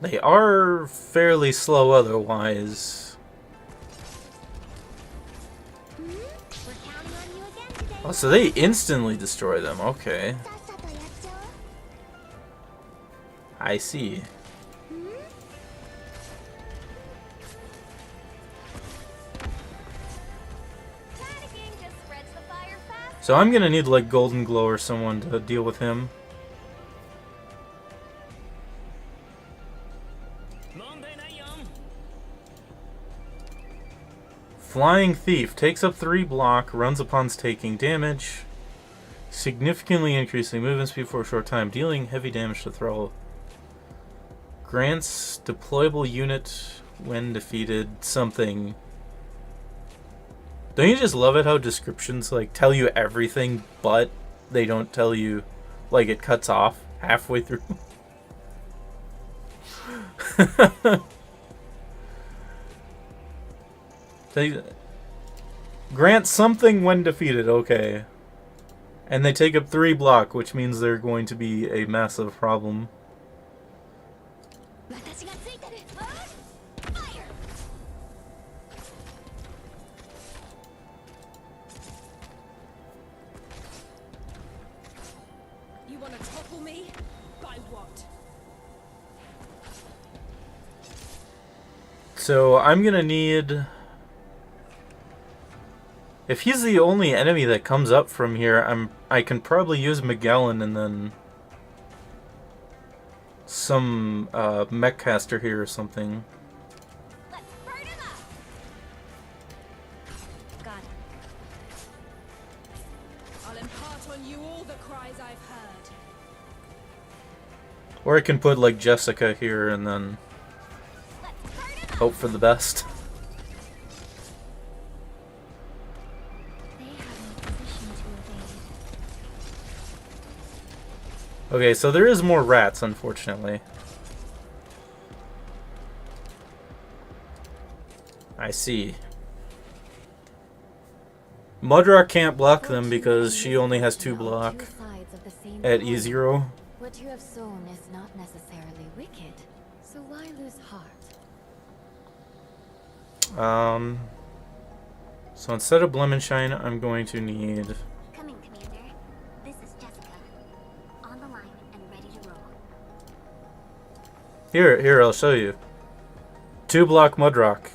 They are fairly slow otherwise. We're counting on you again today. Oh, so they instantly destroy them. Okay. I see. Panicking just spreads the fire fast. So I'm gonna need like Golden Glow or someone to deal with him. Flying Thief takes up 3 block, runs upon taking damage, significantly increasing movement speed for a short time, dealing heavy damage to throttle. Grants deployable unit when defeated something. Don't you just love it how descriptions like tell you everything, but they don't tell you, like it cuts off halfway through? They grant something when defeated, okay. And they take up 3 block, which means they're going to be a massive problem. Fire! You want to topple me? By what? So I'm gonna need... If he's the only enemy that comes up from here, I can probably use Magellan and then some mech caster here or something. Let's burn him up. Got it. I'll impart on you all the cries I've heard. Or I can put like Jessica here and then Let's burn him up. hope for the best. They have no position to evade. Okay, so there is more rats, unfortunately. I see. Mudrock can't block them because she only has 2 block at E0. What you have sown is not necessarily wicked, so why lose heart? So instead of Blemenshine, I'm going to need... Coming, Commander. This is Jessica. On the line and ready to roll. Here, I'll show you. 2 block Mudrock.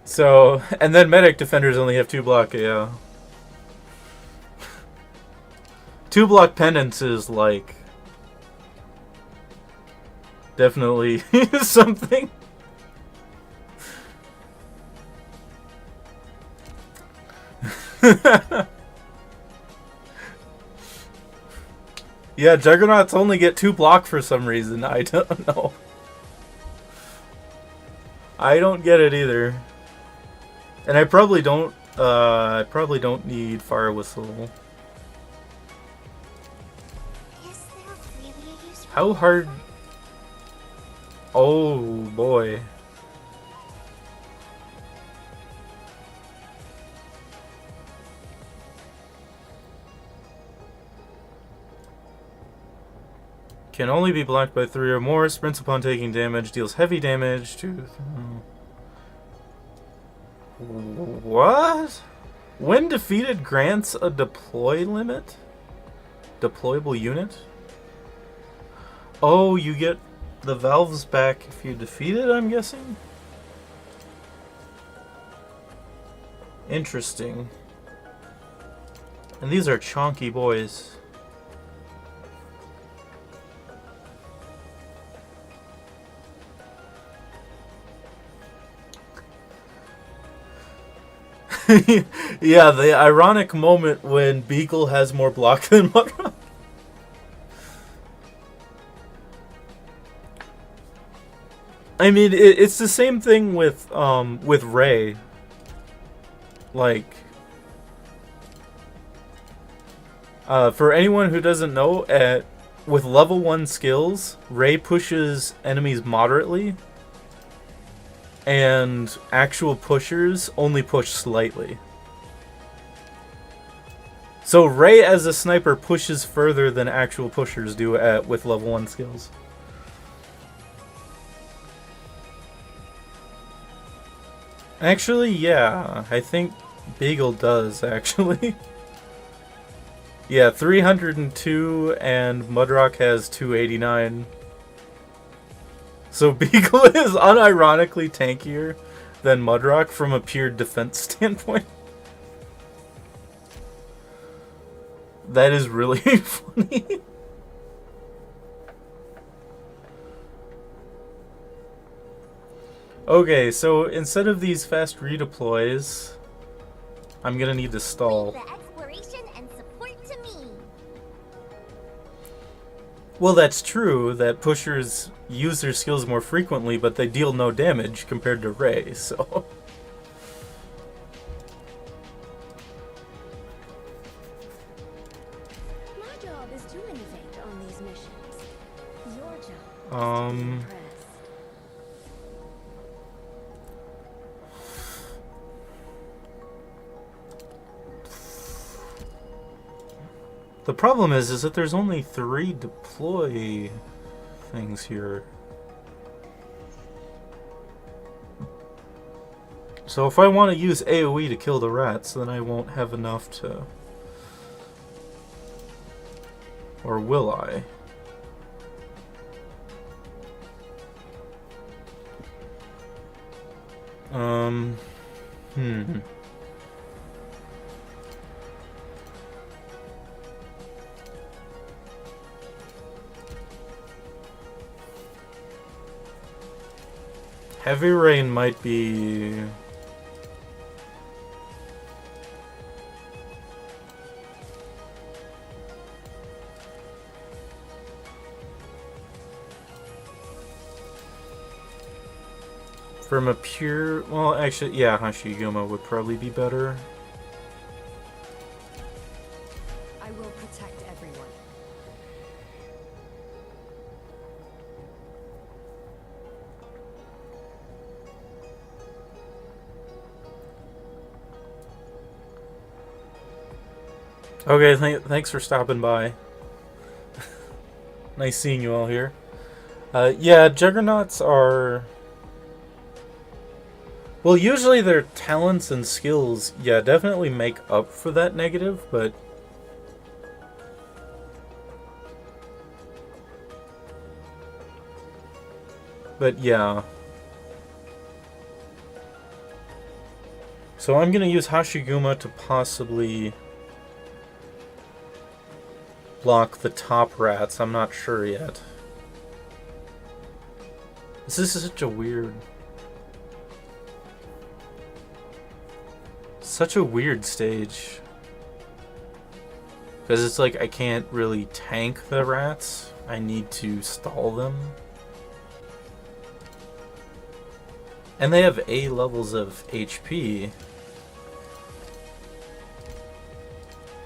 So, and then Medic Defenders only have 2 block, yeah. 2 block Penance is like... definitely something. Yeah, Juggernauts only get 2 block for some reason. I don't know. I don't get it either. And I probably don't need Fire Whistle. Is there really a use for How hard... Oh boy. Can only be blocked by 3 or more. Sprints upon taking damage. Deals heavy damage to... What? When defeated, grants a deploy limit? Deployable unit? Oh, you get the valves back if you defeat it, I'm guessing? Interesting. And these are chonky boys. Yeah, the ironic moment when Beagle has more block than Mudrock. I mean, it's the same thing with Ray. Like, for anyone who doesn't know, with level 1 skills, Ray pushes enemies moderately. And actual pushers only push slightly. So Ray as a sniper pushes further than actual pushers do with level 1 skills. Actually, yeah, I think Beagle does, actually. Yeah, 302 and Mudrock has 289. So Beagle is unironically tankier than Mudrock from a pure defense standpoint. That is really funny. Okay, so instead of these fast redeploys, I'm gonna need to stall. The exploration and support to me. Well, that's true, that pushers use their skills more frequently, but they deal no damage compared to Ray, so... My job is to innovate on these missions. Your job is to be impressed. The problem is that there's only 3 deploy things here. So if I want to use AoE to kill the rats, then I won't have enough to... Or will I? Heavy rain might be... From a pure... Well, actually, yeah, Hashiguma would probably be better. I will protect everyone. Okay, thanks for stopping by. Nice seeing you all here. Yeah, Juggernauts are... Well, usually their talents and skills, yeah, definitely make up for that negative, but... But yeah. So I'm gonna use Hashiguma to possibly block the top rats. I'm not sure yet. This is such a weird... Such a weird stage. Because it's like I can't really tank the rats. I need to stall them. And they have A levels of HP.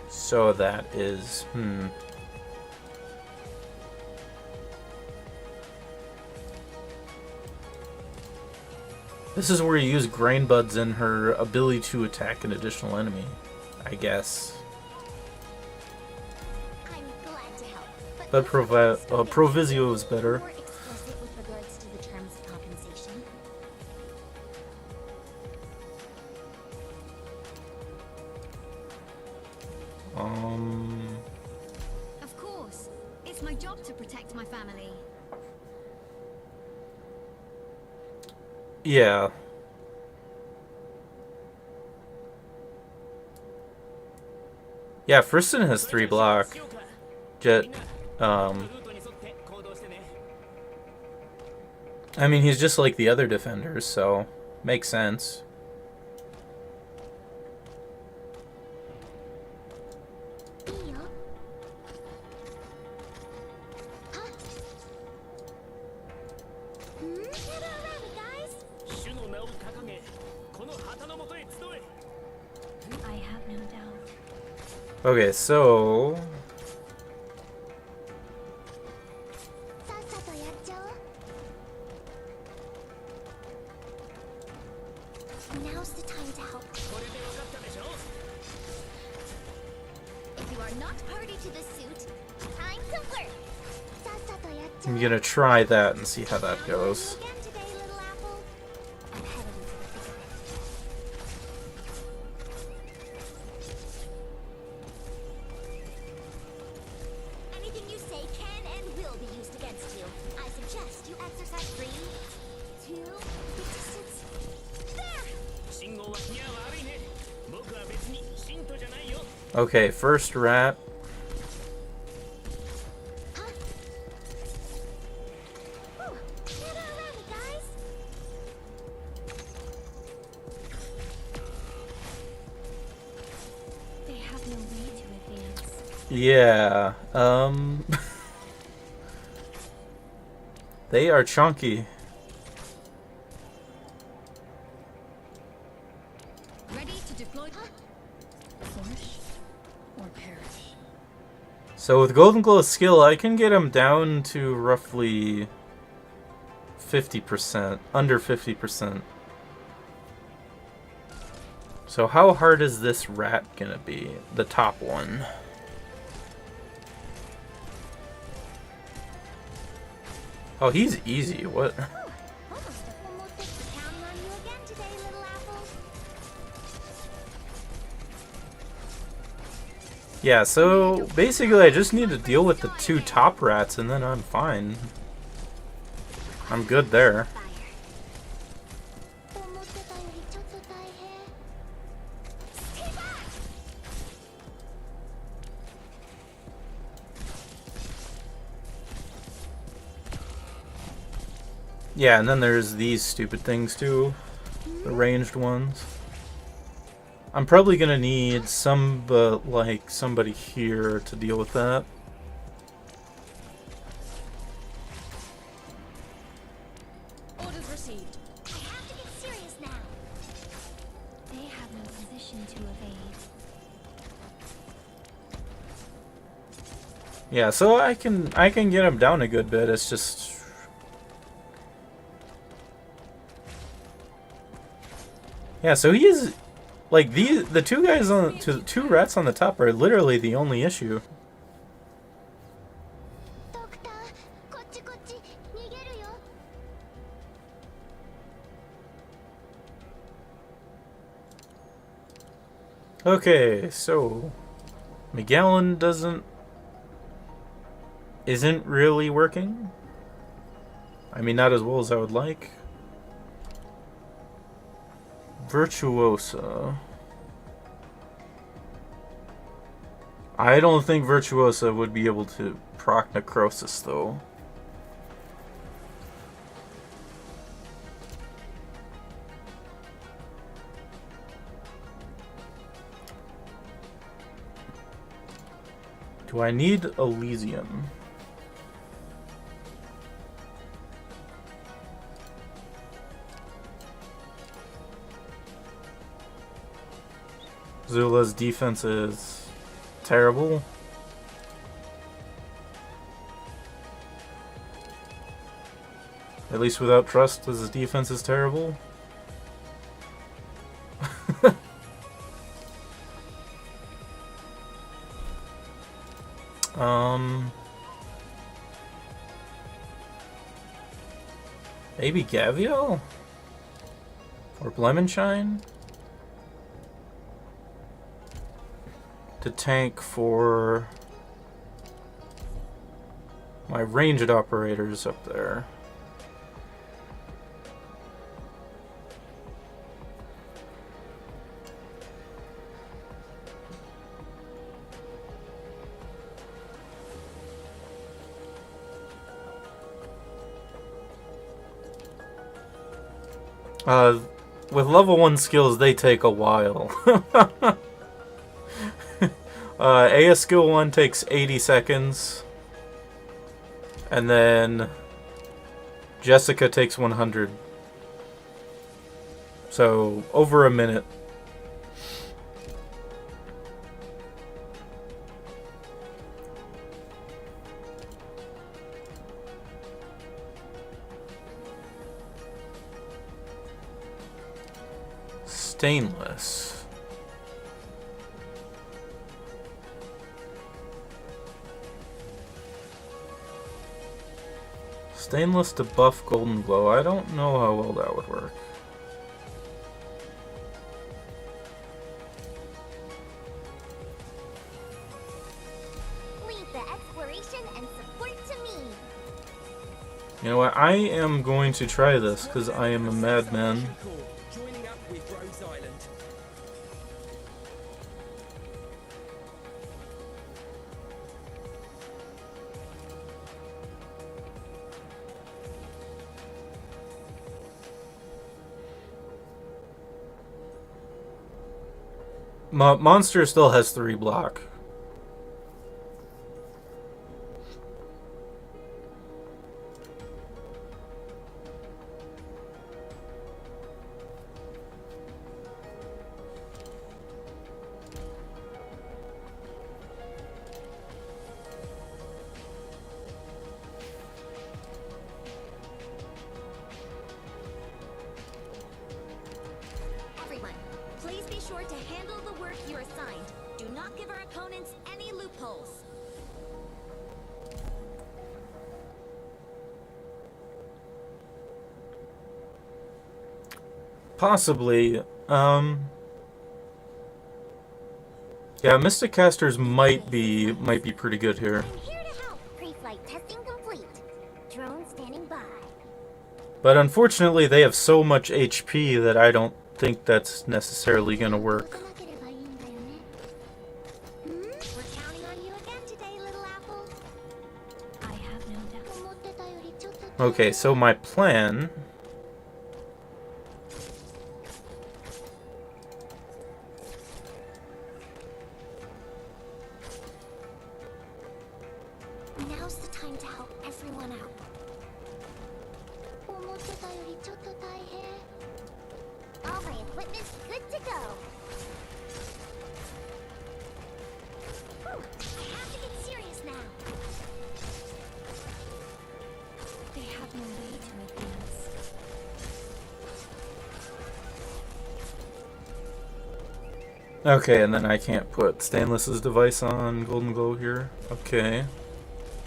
So that is... This is where you use Grain Buds and her ability to attack an additional enemy, I guess. I'm glad to help, but But Provisio is better. More explicit with regards to the terms of compensation. Of course. It's my job to protect my family. Yeah. Yeah, Friston has 3 block. Jet, I mean, he's just like the other defenders, so makes sense. I have no doubt. Okay, so Now's the time to help. If you are not party to the suit, time to work. I'm gonna try that and see how that goes. Again today, little apple. I'm headed into the thick of it. Anything you say can and will be used against you. I suggest you exercise 3, 2, distance. There! Okay, first rat. Whew. Gather around me, guys. They have no way to advance. Yeah, they are chunky. Ready to deploy? Flourish or perish. So with Golden Glow's skill, I can get him down to roughly 50%, under 50%. So how hard is this rat gonna be? The top one. Oh, he's easy. What? Almost counting on you again today, little apple. Yeah, so basically I just need to deal with the 2 top rats and then I'm fine. I'm good there. Yeah, and then there's these stupid things too. The ranged ones. I'm probably gonna need somebody here to deal with that. Orders received. I have to get serious now. They have no position to evade. Yeah, so I can get him down a good bit. It's just yeah. So he is like the 2 guys on the 2 rats on the top are literally the only issue. Doctor, こっちこっち、逃げるよ。Okay, so McGowan isn't really working. I mean, not as well as I would like. Virtuosa. I don't think Virtuosa would be able to proc Necrosis, though. Do I need Elysium? Zula's defense is terrible. At least without trust, his defense is terrible. Maybe Gavial? Or Blemenshine? To tank for my ranged operators up there. With level 1 skills, they take a while. AS skill 1 takes 80 seconds. And then Jessica takes 100. So, over a minute. Stainless. Stainless to buff Golden Glow. I don't know how well that would work. Leave the exploration and support to me. You know what? I am going to try this because I am a madman. Joining up with Rose Island. Monster still has 3 block. Everyone, please be sure to handle the work you're assigned. Do not give our opponents any loopholes. Possibly. Yeah, Mystic Casters might be pretty good here. I'm here to help. Pre-flight testing complete. Drone standing by. But unfortunately, they have so much HP that I don't think that's necessarily going to work. We're counting on you again today, little apple. I have no doubt. Okay, so my plan... Now's the time to help everyone out. All my equipment's good to go. Whew, I have to get serious now. They have no way to advance. Okay, and then I can't put Stainless's device on Golden Glow here. Okay.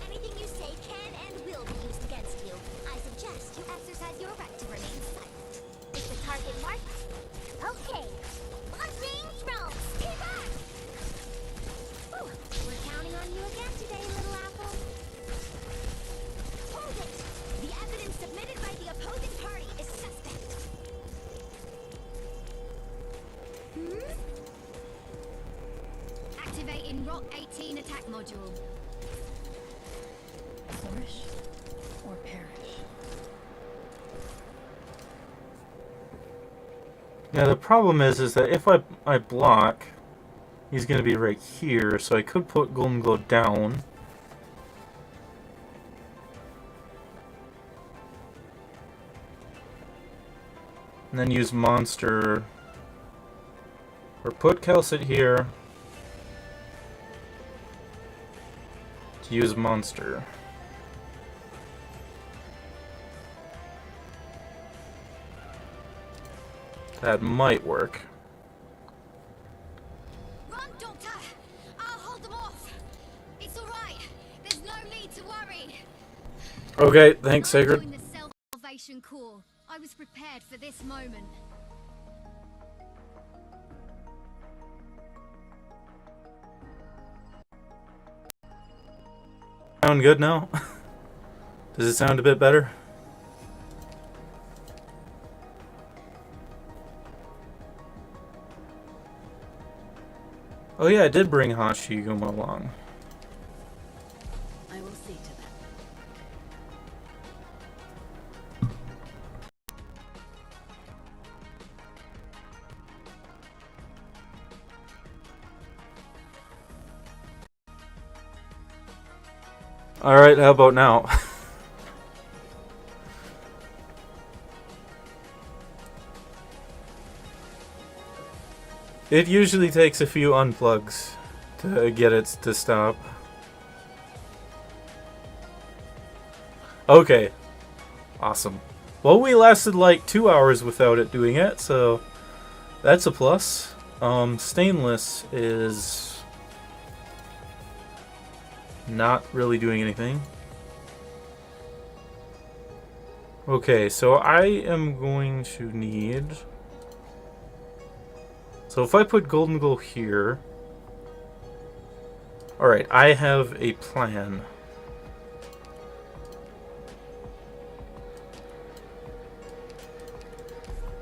Anything you say can and will be used against you. I suggest you exercise your right to remain silent. Is the target marked? Okay. Launching drones. Stay back! Whew, we're counting on you again today, little apple. Hold it! The evidence submitted by the opposing party is suspect. Activating Rock 18 attack module. Flourish or perish. Yeah, the problem is that if I block, he's going to be right here, so I could put Golden Glow down. And then use Monster. Or put Calcit here. To use Monster. That might work. Run, Doctor! I'll hold them off. It's all right. There's no need to worry. Okay, thanks, I'll Sacred. join the salvation evacuation call. I was prepared for this moment. Sound good now? Does it sound a bit better? Oh yeah, I did bring Hashiguma along. I will see to that. Alright, how about now? It usually takes a few unplugs to get it to stop. Okay. Awesome. Well, we lasted like 2 hours without it doing it, so that's a plus. Stainless is not really doing anything. Okay, so I am going to need... So if I put Golden Goal here... Alright, I have a plan.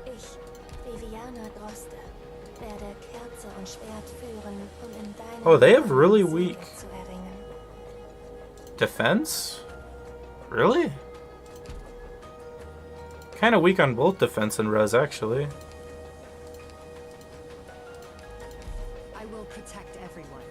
Ich, Viviana Droste, werde Kerze und Schwert führen, in deinem Oh, they have really Namen weak Siege zu erringen. defense? Really? Kind of weak on both defense and res, actually. I will protect everyone.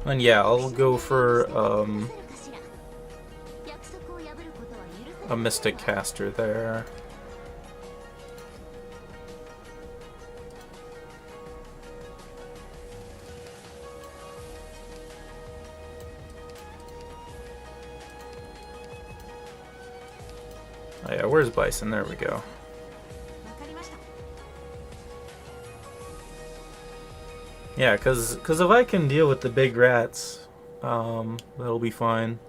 And yeah, I'll go for a Mystic Caster there. Oh yeah, where's Bison? There we go. Yeah, cause if I can deal with the big rats, that'll be fine.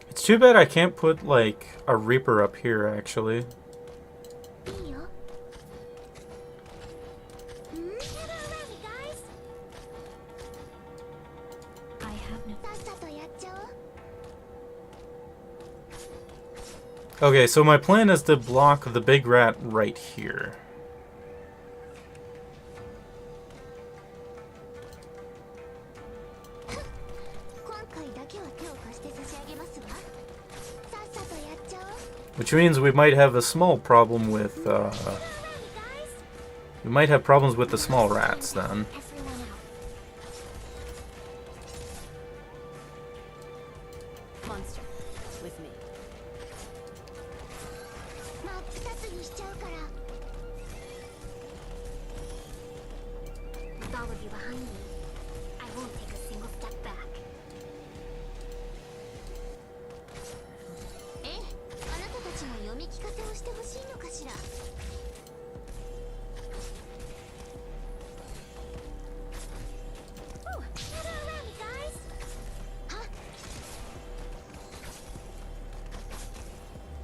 It's too bad I can't put like a Reaper up here, actually. Okay, so my plan is to block the big rat right here. Which means we might have a small problem with, we might have problems with the small rats then. Monster, with me. With all of you behind me, I won't take a single step back.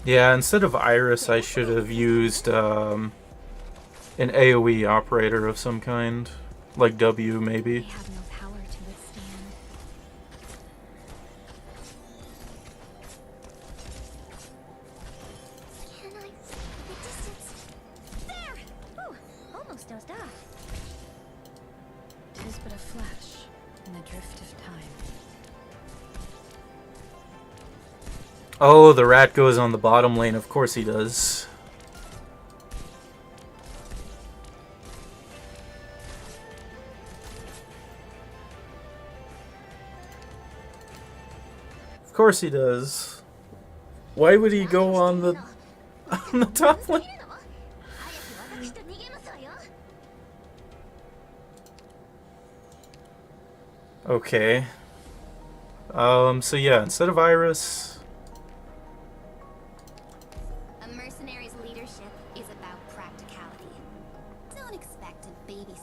Yeah, instead of Iris, I should have used an AoE operator of some kind, like W maybe. They have no power to withstand. Can I see the distance? There! Ooh, almost dozed off. 'Tis but a flash in the drift of time. Oh, the rat goes on the bottom lane. Of course he does. Of course he does. Why would he go on the top lane? Okay. So yeah, instead of Iris... A mercenary's leadership is about practicality. Don't expect a babysitter.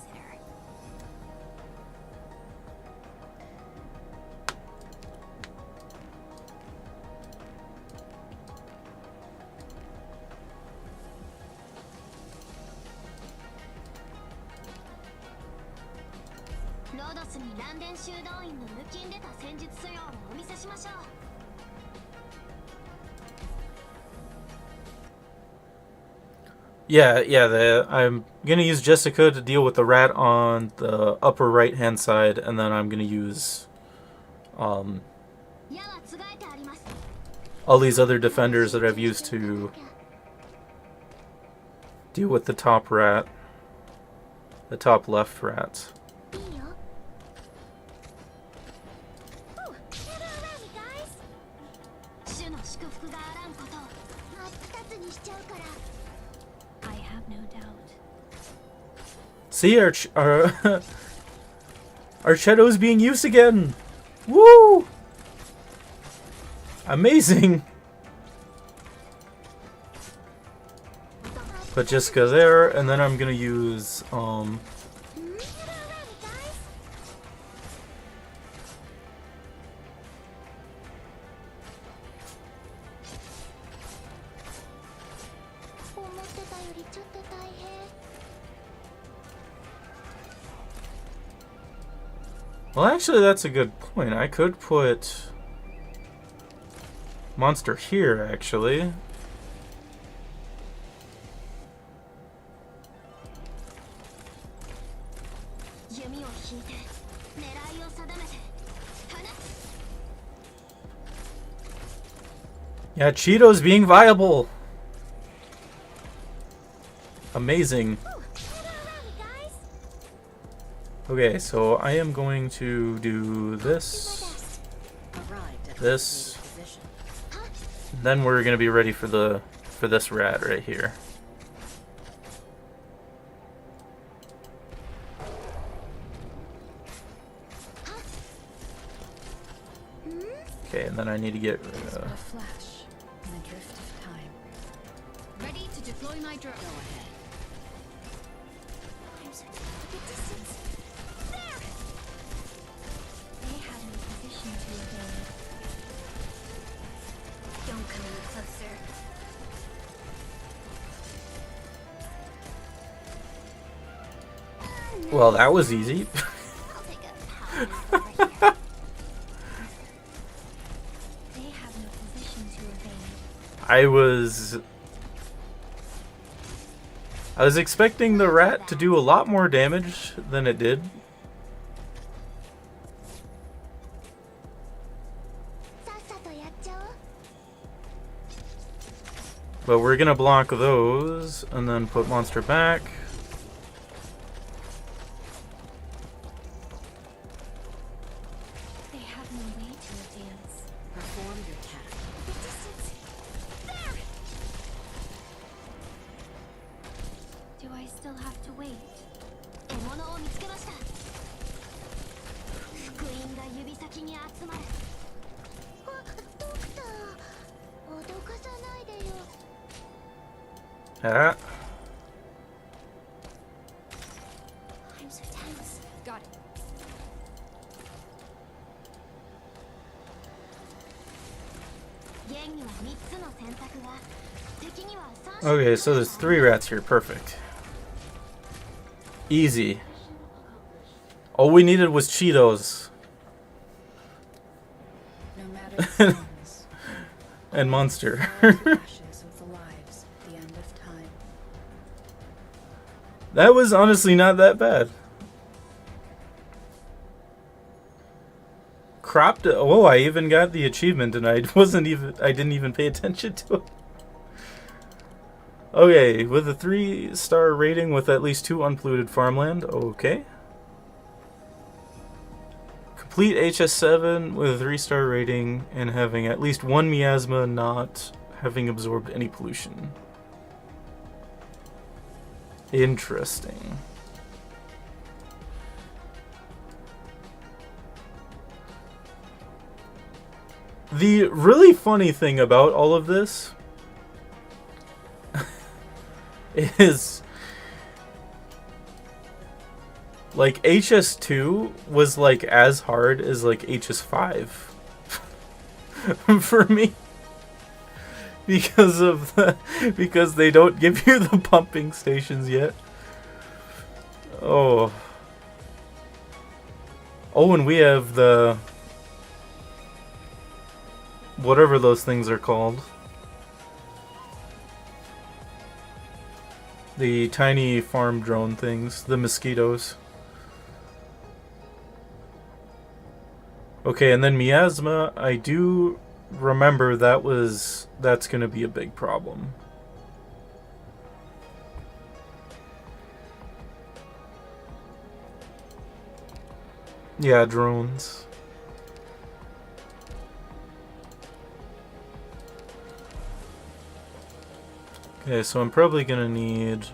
Yeah, I'm gonna use Jessica to deal with the rat on the upper right hand side, and then I'm gonna use all these other defenders that I've used to deal with the top rat, the top left rat. I have no doubt. See, our our shadow's being used again. Woo! Amazing. Put Jessica there, and then I'm gonna use well, actually, that's a good point. I could put Monster here, actually. Yeah, Cheeto's being viable. Amazing. Okay, so I am going to do this, this, and then we're gonna be ready for this rat right here. Okay, and then I need to get flash in the drift of time. Ready to deploy my drone. Go ahead. They have no position to evade. Don't come any closer. well, that was easy. I'll take a power over here. They have no position to evade. I was expecting the rat to do a lot more damage than it did. But we're gonna block those and then put Monster back. They have no way to advance. Perform your task. Do I still have to wait? 獲物を見つけました。福音が指先に集まる。ドクター、脅かさないでよ。Ah. I'm so tense. Got it. Okay, so there's 3 rats here. Perfect. Easy. All we needed was Cheetos. No matter the storms, And Monster. ashes with the lives, the end of time. That was honestly not that bad. Cropped. Oh, I even got the achievement, and I didn't even pay attention to it. Okay, with a 3-star rating with at least 2 unpolluted farmland. Okay. Complete HS7 with a 3-star rating and having at least 1 miasma not having absorbed any pollution. Interesting. The really funny thing about all of this is, like, HS2 was like as hard as like HS5 for me, because they don't give you the pumping stations yet. Oh, and we have the whatever those things are called. The tiny farm drone things, the mosquitoes. Okay, and then miasma, I do remember that's gonna be a big problem. Yeah, drones. Okay, so I'm probably gonna need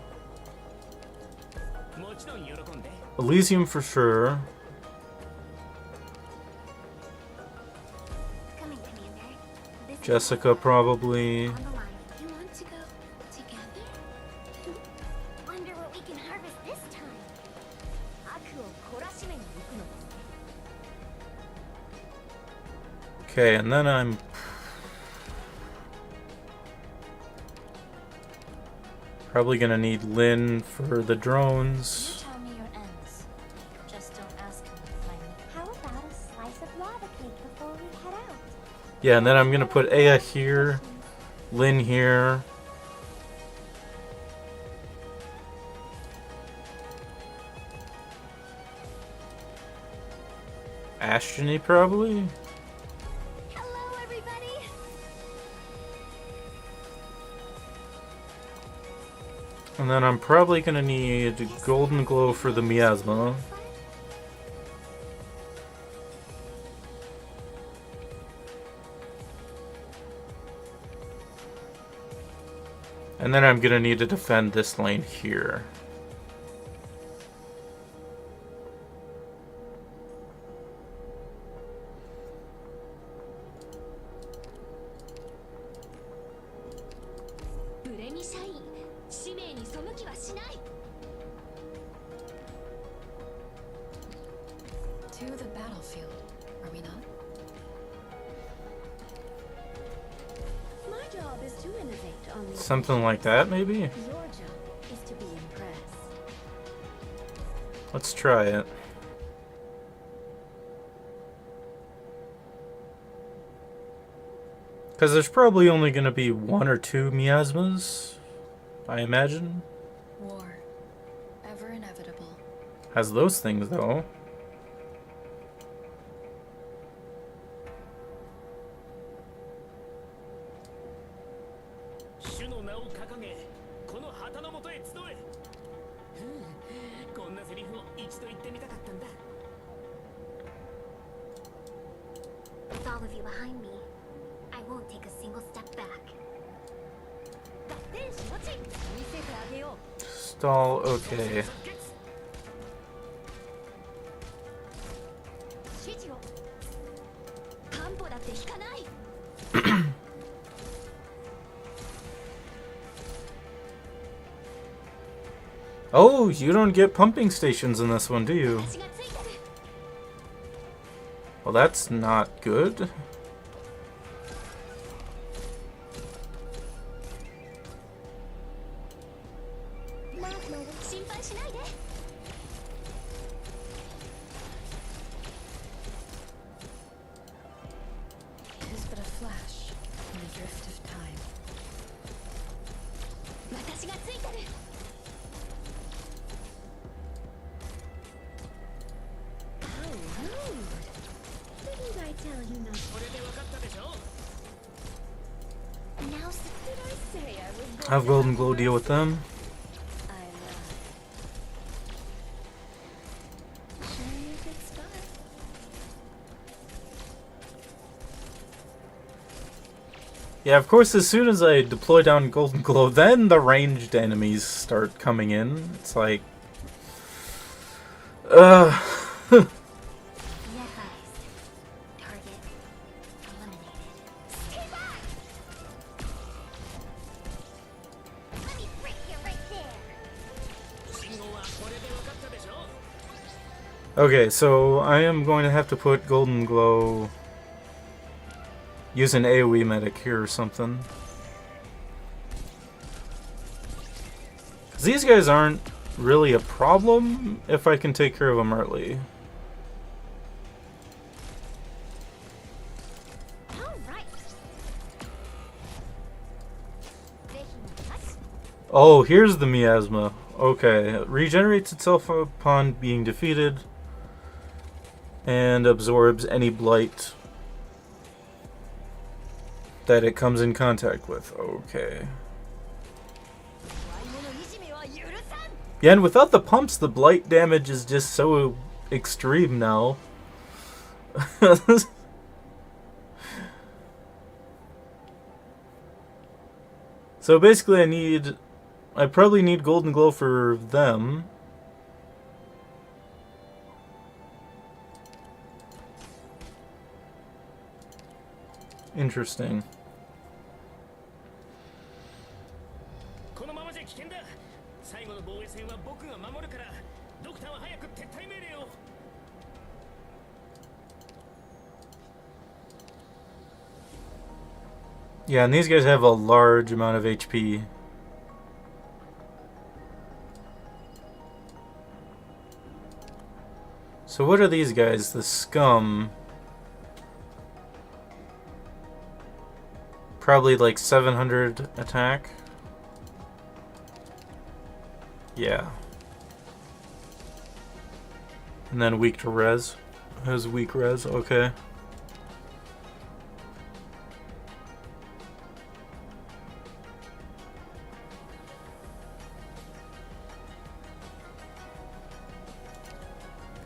Elysium for sure. Coming, Commander. This is Jessica probably. on the line. You want to go together? Wonder what we can harvest this time. Okay, and then I'm probably gonna need Lynn for the You drones. tell me your ends. Just don't ask me, Flame. How about a slice of lava cake before we head out? Yeah, and then I'm gonna put Aya here, Lynn here. Ashtony probably? Hello, everybody. And then I'm probably gonna need Golden Glow for the miasma. And then I'm gonna need to defend this lane here. To the battlefield, are we not? My job is to innovate on the Something like that, maybe? Your job is to be impressed. Let's try it. Because there's probably only going to be one or two miasmas, I imagine. War. Ever inevitable. Has those things, though. With all of you behind me, I won't take a single step back. Stall, okay. Oh, you don't get pumping stations in this one, do you? Well, that's not good. It is but a flash in the drift of time. Didn't I tell you not? Now, did I say I was Have Golden Glow deal with them. I lied. Show me a good start. Yeah, of course, as soon as I deploy down Golden Glow, then the ranged enemies start coming in. It's like... Neutralized. Target eliminated. Okay, so I am going to have to put Golden Glow. Use an AoE medic here or something. 'Cause these guys aren't really a problem if I can take care of them early. Oh, here's the miasma. Okay, it regenerates itself upon being defeated and absorbs any blight that it comes in contact with. Okay. Yeah, and without the pumps, the blight damage is just so extreme now. So basically I probably need Golden Glow for them. Interesting. Yeah, and these guys have a large amount of HP. So what are these guys? The scum. Probably like 700 attack. Yeah. And then weak to res. Has weak res, okay.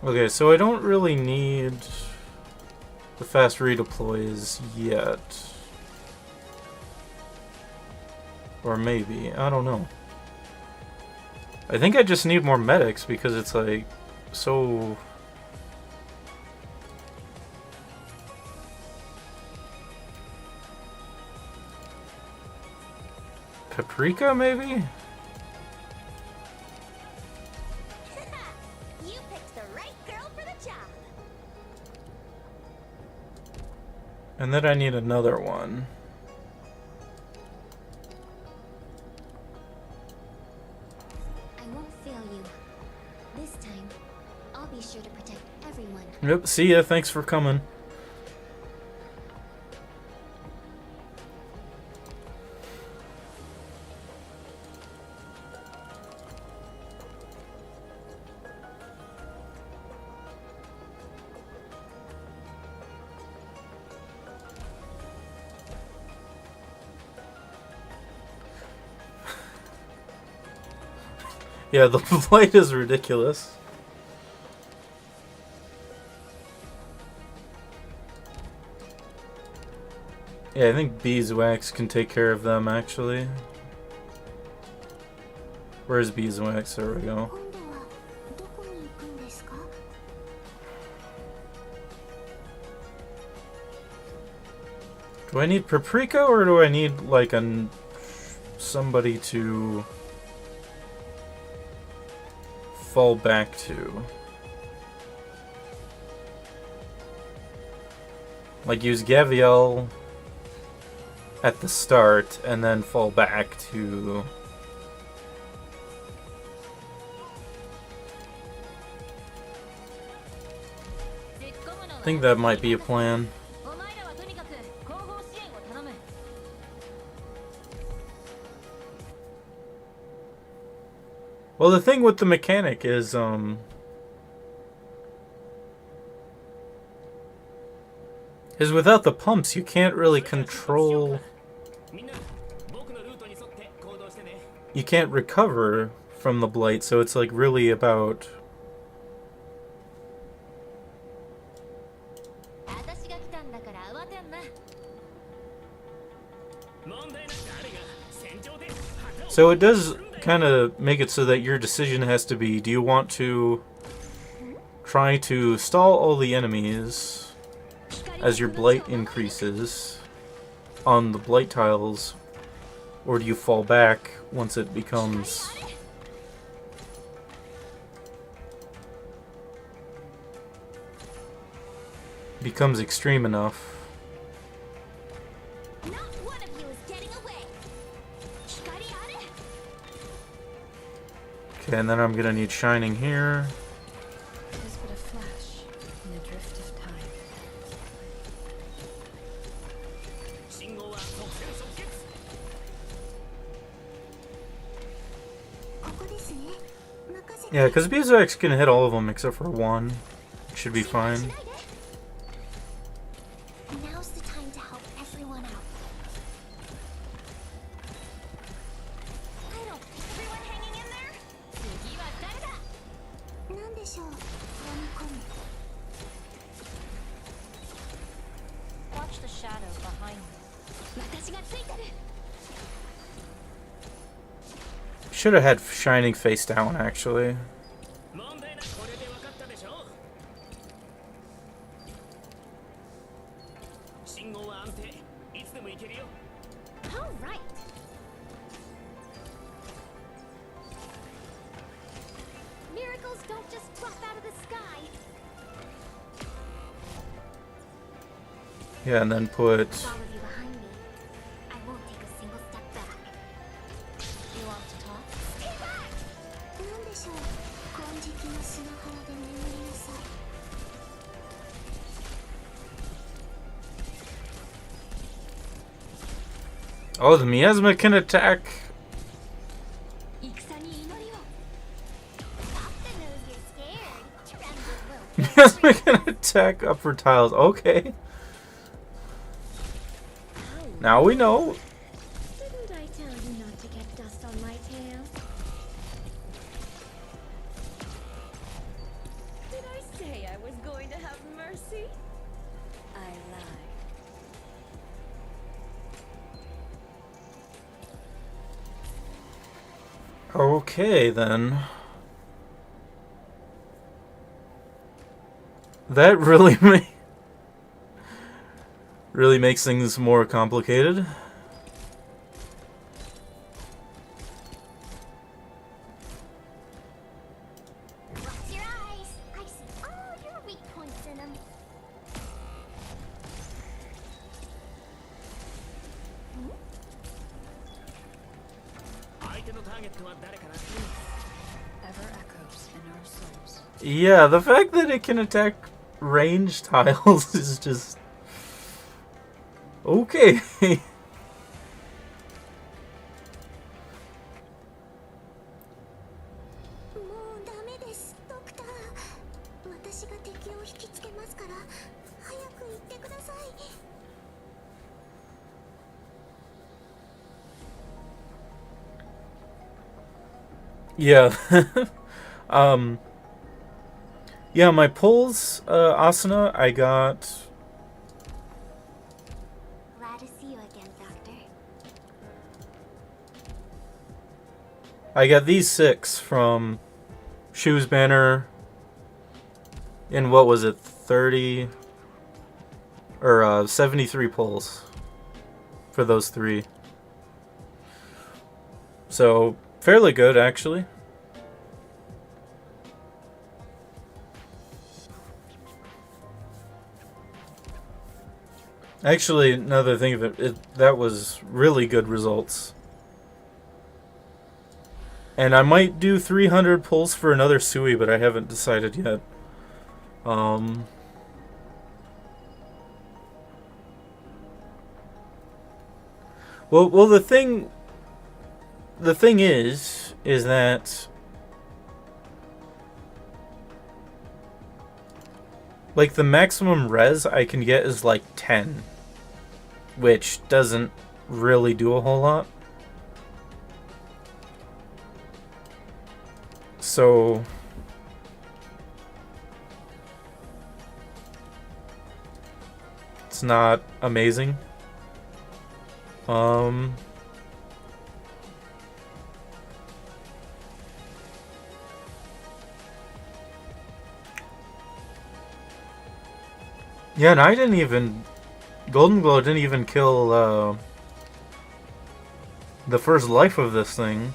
Okay, so I don't really need the fast redeploys yet. Or maybe, I don't know. I think I just need more medics because it's like so... Paprika, maybe? You picked the right girl for the job. And then I need another one. I won't fail you. This time, I'll be sure to protect everyone. Yep, see ya, thanks for coming. Yeah, the flight is ridiculous. Yeah, I think beeswax can take care of them, actually. Where's beeswax? There we go. 今度はどこに行くんですか? Do I need paprika or do I need like somebody to fall back to? Like use Gaviel at the start and then fall back to... I think that might be a plan. Well, the thing with the mechanic is, without the pumps, you can't really control... You can't recover from the blight, so it's like really about... So it does kind of make it so that your decision has to be, do you want to try to stall all the enemies as your blight increases on the blight tiles, or do you fall back once it becomes becomes extreme enough. Not one of you is getting away. Hikari are. Okay, and then I'm gonna need shining here. It is but a flash in the drift of time. 信号は即戦即決。ここですね。任せて。 Yeah, because Beeswax can hit all of them except for one. Should be fine. Now's the time to help everyone out. Everyone hanging in there? 次は誰だ? なんでしょう。読み込む。 Watch the shadow behind me. 私がついてる。 Should have had shining face down actually. 問題なくこれで分かったでしょ。信号は安定。いつでも行けるよ。All right. Miracles don't just drop out of the sky. Yeah, and then put. All of you behind me. I won't take a single step back. You want to talk? Stay back! なんでしょう。金色の砂原で眠りなさい。 Oh, the miasma can attack. 戦に祈りを。Captain knows you're scared. Tremble will. Miasma can attack upper tiles. Okay. Now we know. Didn't I tell you not to get dust on my tail? Did I say I was going to have mercy? I lied. Okay, then. That really really makes things more complicated. Close your eyes. I see all your weak points in them. Hmm? 相手のターゲットは誰かな。 Ever echoes in our souls. Yeah, the fact that it can attack range tiles is just... Okay. もうダメです、ドクター。私が敵を引きつけますから、早く行ってください。 Yeah. Yeah, my pulls, Asuna, I got... Glad to see you again, Doctor. I got these 6 from Shoes Banner in, what was it, 30... or 73 pulls for those 3. So, fairly good, actually. Actually, another thing of it, that was really good results. And I might do 300 pulls for another Sui, but I haven't decided yet. Well, the thing is that, like, the maximum res I can get is like 10, which doesn't really do a whole lot. So it's not amazing. Yeah, and I didn't even... Golden Glow didn't even kill, the first life of this thing.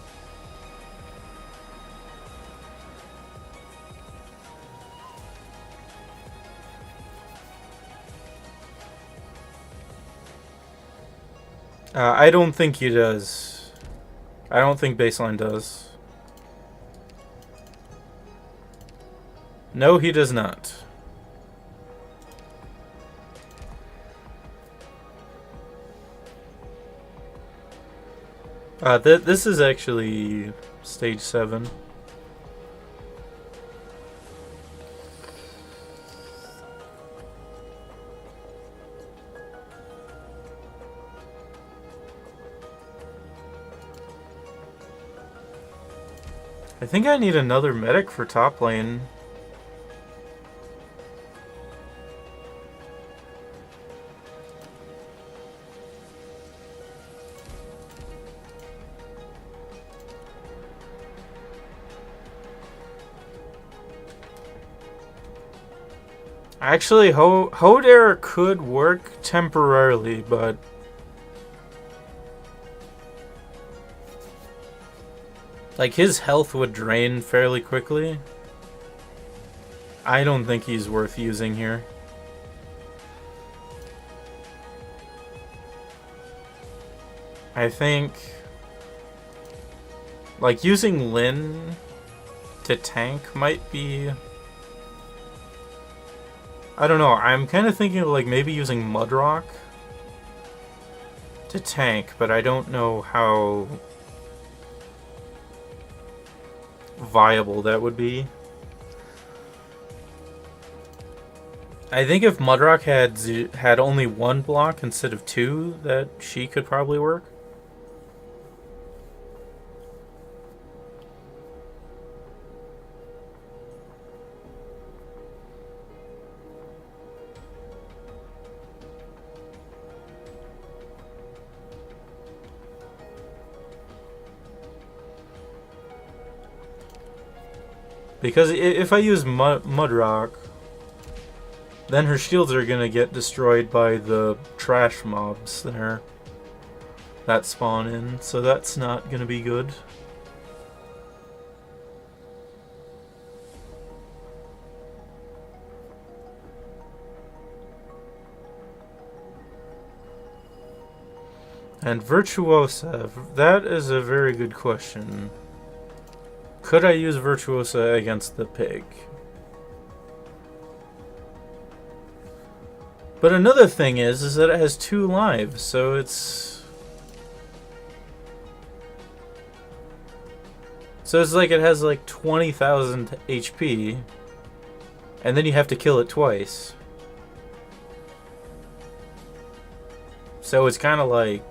I don't think he does. I don't think baseline does. No, he does not. This is actually stage 7. I think I need another medic for top lane. Actually, Hodare could work temporarily, but like his health would drain fairly quickly. I don't think he's worth using here. I think like using Lyn to tank might be, I don't know, I'm kind of thinking of like maybe using Mudrock to tank, but I don't know how viable that would be. I think if Mudrock had only one block instead of 2, that she could probably work. Because if I use Mudrock, then her shields are gonna get destroyed by the trash mobs that spawn in, so that's not gonna be good. And Virtuosa, that is a very good question. Could I use Virtuosa against the pig? But another thing is that it has 2 lives, so it's like it has like 20,000 HP, and then you have to kill it twice. So it's kind of like,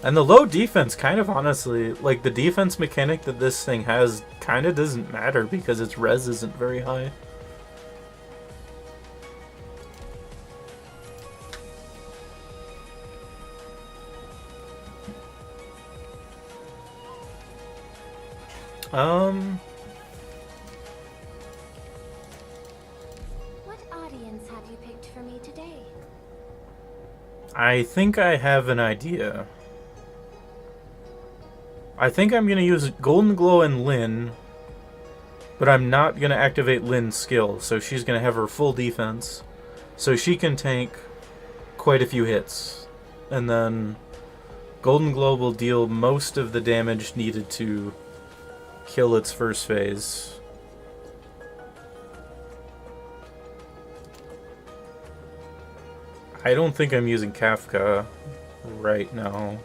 And the low defense kind of honestly, like the defense mechanic that this thing has kind of doesn't matter because its res isn't very high. What audience have you picked for me today? I think I have an idea. I think I'm going to use Golden Glow and Lyn, but I'm not going to activate Lyn's skill, so she's going to have her full defense. So she can tank quite a few hits. And then Golden Glow will deal most of the damage needed to kill its first phase. I don't think I'm using Kafka right now.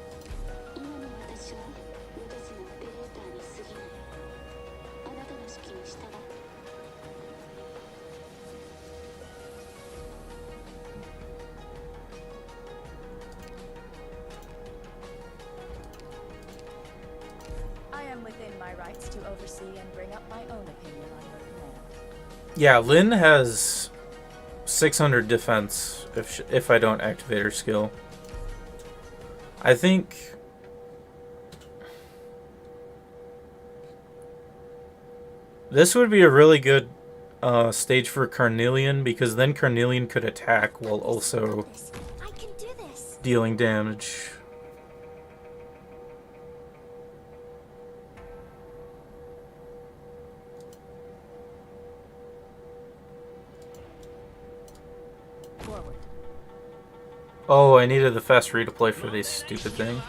I am within my rights to oversee and bring up my own opinion on your command. Yeah, Lyn has 600 defense if I don't activate her skill. I think this would be a really good stage for Carnelian, because then Carnelian could attack while also I can do this. dealing damage. Oh, I needed the fast free to play for this stupid thing.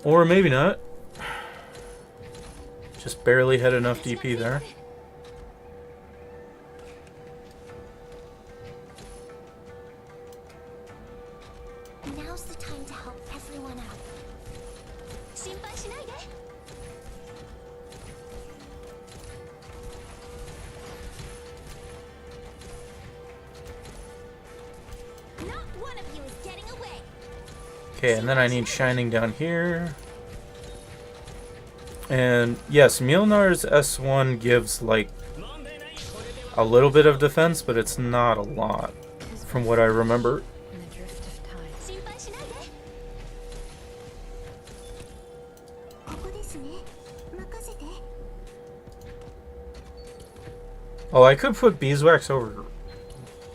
Or maybe not. Just barely had enough DP there. Now's the time to help everyone out. 心配しないで. Not one of you is getting away. Okay, and then I need Shining down here. And yes, Mjolnir's S1 gives like a little bit of defense, but it's not a lot from what I remember. In the drift of time. 心配しないで. ここですね。任せて. Oh, I could put beeswax over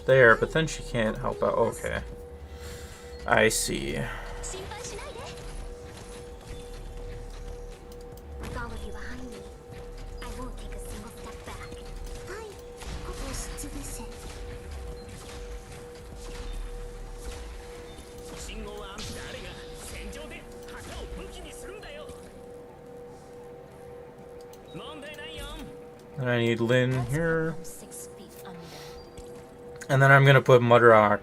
there, but then she can't help out. Okay. I see. 心配しないで. Follow you behind me. I won't take a single step back. はい。押しつぶせ. 信号は誰が戦場で旗を武器にするんだよ。問題ないよ。 And I need Lynn here. I'm 6 feet under. And then I'm gonna put Mudrock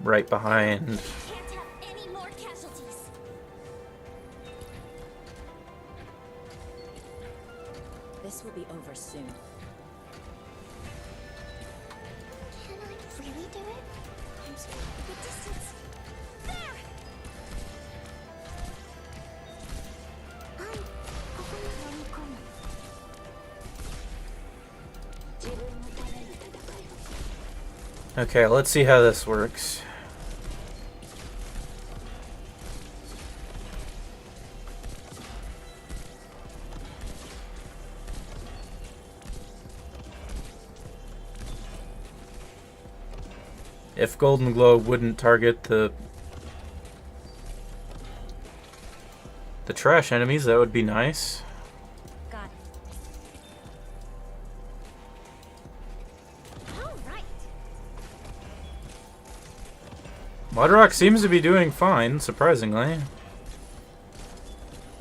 right behind. Can't have any more casualties. This will be over soon. Can I really do it? I'm sorry. The distance. There! はい。ここに飲み込む. Okay, let's see how this works. If Golden Glow wouldn't target the trash enemies, that would be nice. Got it. All right. Mudrock seems to be doing fine, surprisingly.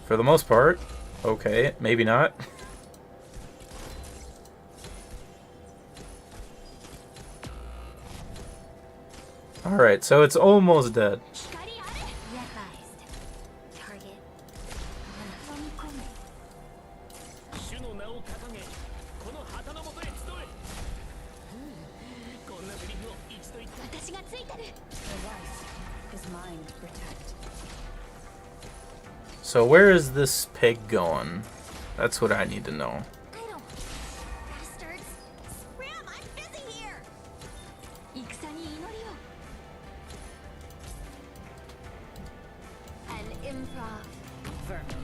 For the most part. Okay, maybe not. Alright, so it's almost dead. 光あれ. Realized. Target. 飲み込む. 主の名を掲げ、この旗の下へ集え。こんなセリフを一度言った。私がついてる. Your life is mine to protect. So where is this pig going? That's what I need to know. I don't. Bastards. Scram! I'm busy here. 戦に祈りを. An improv. Vermin.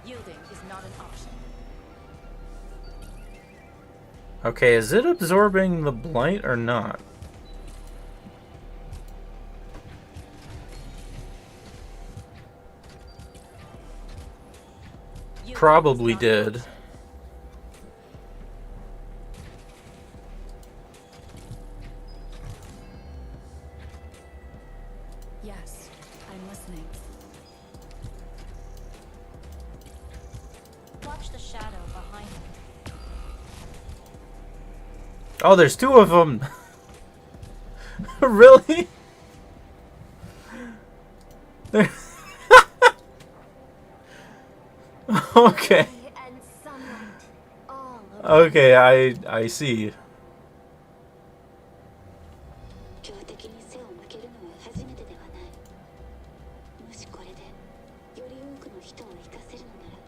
Yielding is not an option. Okay, is it absorbing the blight or not? Yielding Probably is not an did. option. Yes, I'm listening. Watch the shadow behind him. Oh, there's two of them! Really? There- Okay. And sunlight. All over. Okay, I see. 強敵に背を向けるのは初めてではない。もしこれでより多くの人を生かせるのなら、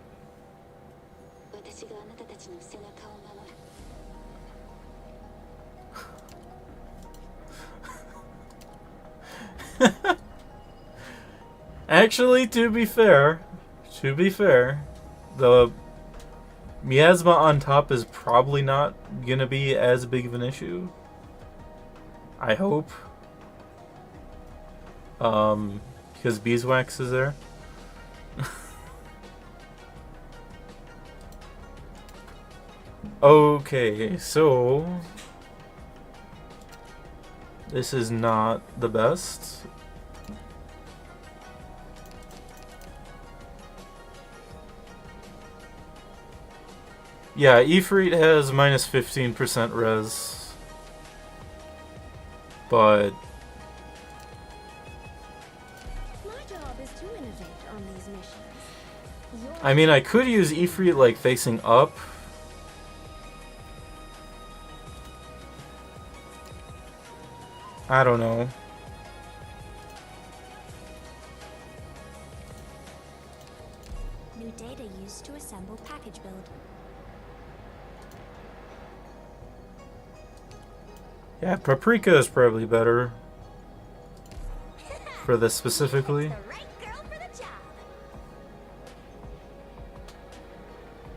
私があなたたちの背中を守る。 Actually, to be fair, the miasma on top is probably not gonna be as big of an issue. I hope. Because beeswax is there. Okay, so this is not the best. Yeah, Ifrit has minus 15% res, but My job is to innovate on these missions. I mean, I could use Ifrit like facing up. I don't know. New data used to assemble package build. Yeah, Paprika is probably better for this specifically. The right girl for the job.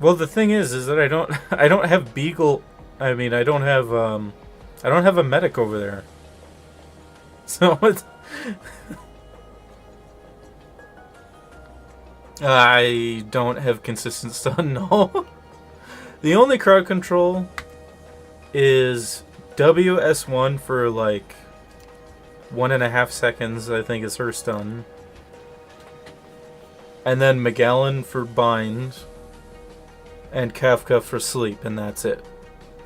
Well, the thing is that I don't I don't have Beagle. I mean, I don't have a medic over there. So it's I don't have consistent stun, no. The only crowd control is WS1 for like 1.5 seconds, I think is her stun. And then Magellan for bind. And Kafka for sleep, and that's it.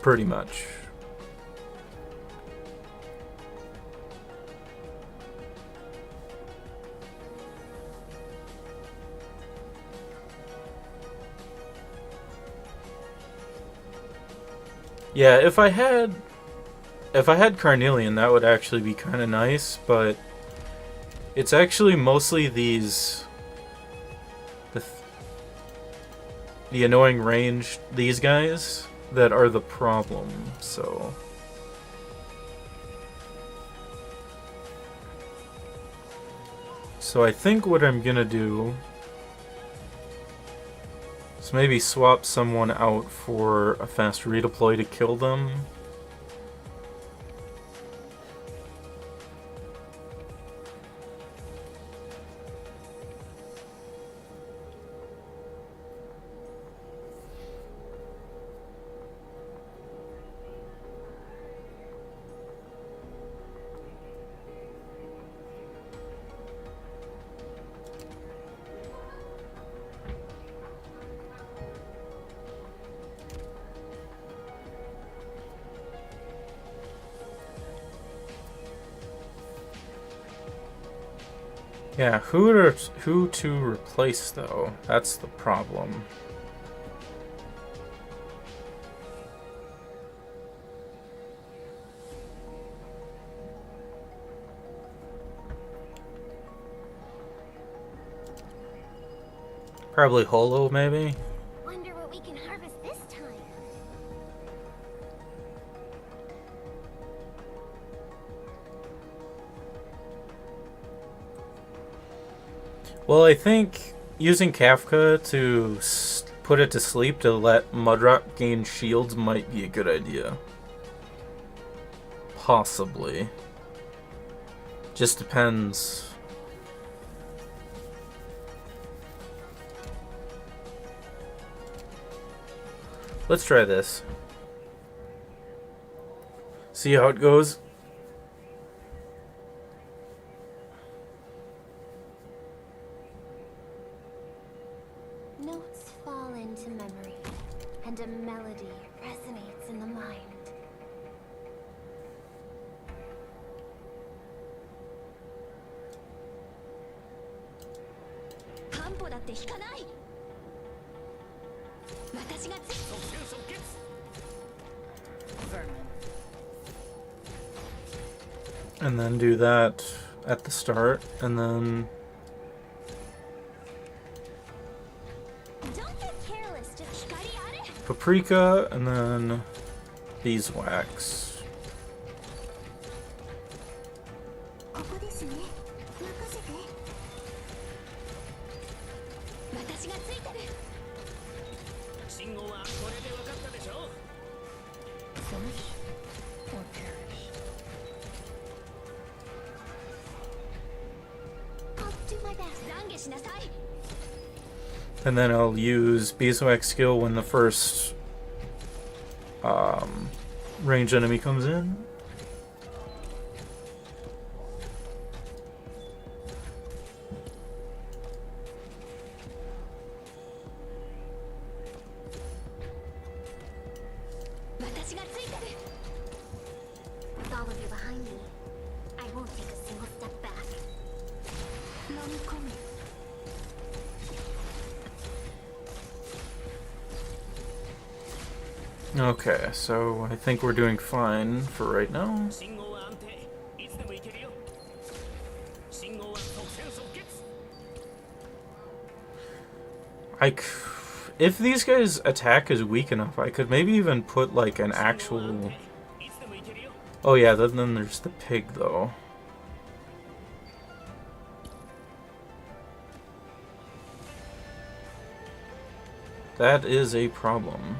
Pretty much. Yeah, if I had Carnelian, that would actually be kind of nice, but it's actually mostly these the annoying range, these guys, that are the problem. So I think what I'm gonna do is maybe swap someone out for a fast redeploy to kill them. Yeah, who to replace though? That's the problem. Probably Holo, maybe? Wonder what we can harvest this time. Well, I think using Kafka to put it to sleep to let Mudrock gain shields might be a good idea. Possibly. Just depends. Let's try this. See how it goes. Notes fall into memory, and a melody resonates in the mind. Kampo だって引かない。私がつい。And then do that at the start, and then Don't get careless, just hikari are. Paprika, and then beeswax. ここですね。任せて。私がついてる。信号はこれで分かったでしょ。 I'll do my best. 懺悔しなさい。 And then I'll use beeswax skill when the first range enemy comes in. With all of you behind me, I won't take a single step back. Okay, so I think we're doing fine for right now. If these guys' attack is weak enough, I could maybe even put like an actual... Oh yeah, then there's the pig though. That is a problem.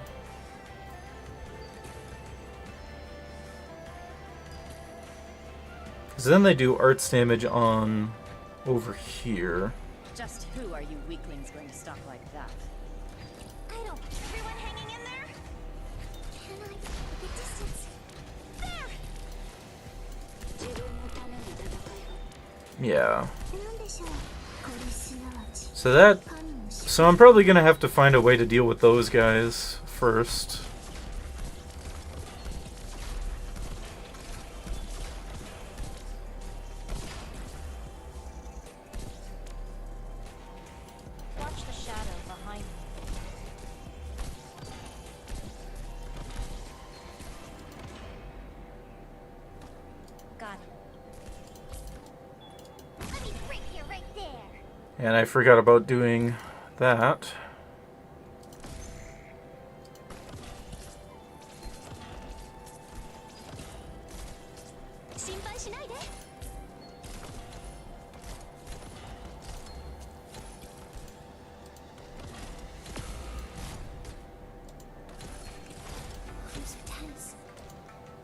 Because then they do arts damage on over here. Just who are you weaklings going to stop like that? I don't. Everyone hanging in there? Can I keep a distance? There! Yeah. So I'm probably gonna have to find a way to deal with those guys first. Watch the shadow behind me. Got it. Let me break you right there. And I forgot about doing that.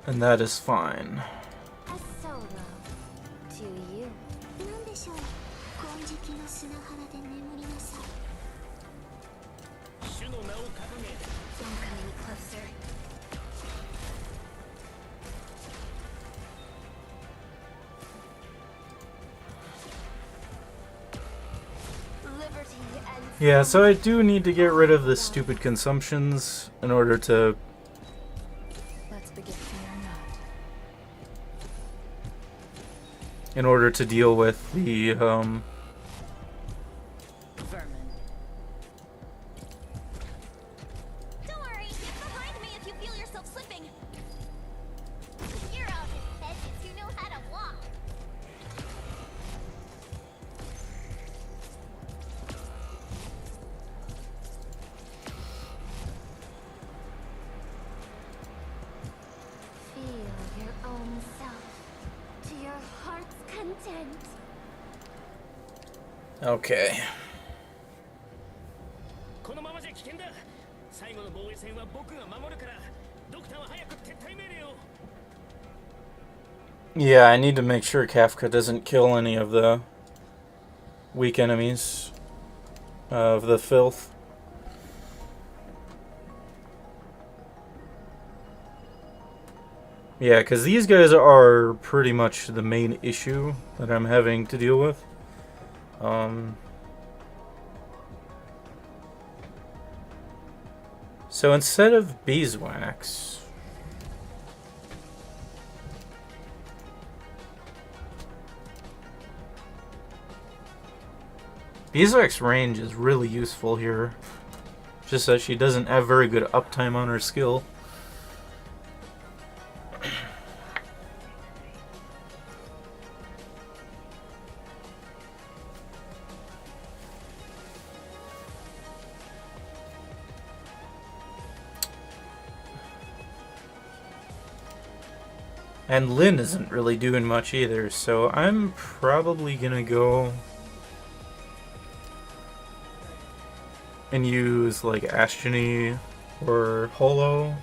And that is fine. A solo to you. なんでしょう。金色の砂原で眠りなさい。主の名を掲げ。Don't come any closer. Liberty and Yeah, so I do need to get rid of the stupid consumptions in order to... Let's begin here not. in order to deal with the, Vermin. don't worry, get behind me if you feel yourself slipping. You're all just peasants who know how to walk. Feel your own self to your heart's content. Okay. このままじゃ危険だ。最後の防衛戦は僕が守るから、ドクターは早く撤退命令を。Yeah, I need to make sure Kafka doesn't kill any of the weak enemies of the filth. Yeah, because these guys are pretty much the main issue that I'm having to deal with. So instead of beeswax... Beeswax range is really useful here. Just that she doesn't have very good uptime on her skill. And Lynn isn't really doing much either, so I'm probably gonna go and use like Ashtony or Holo.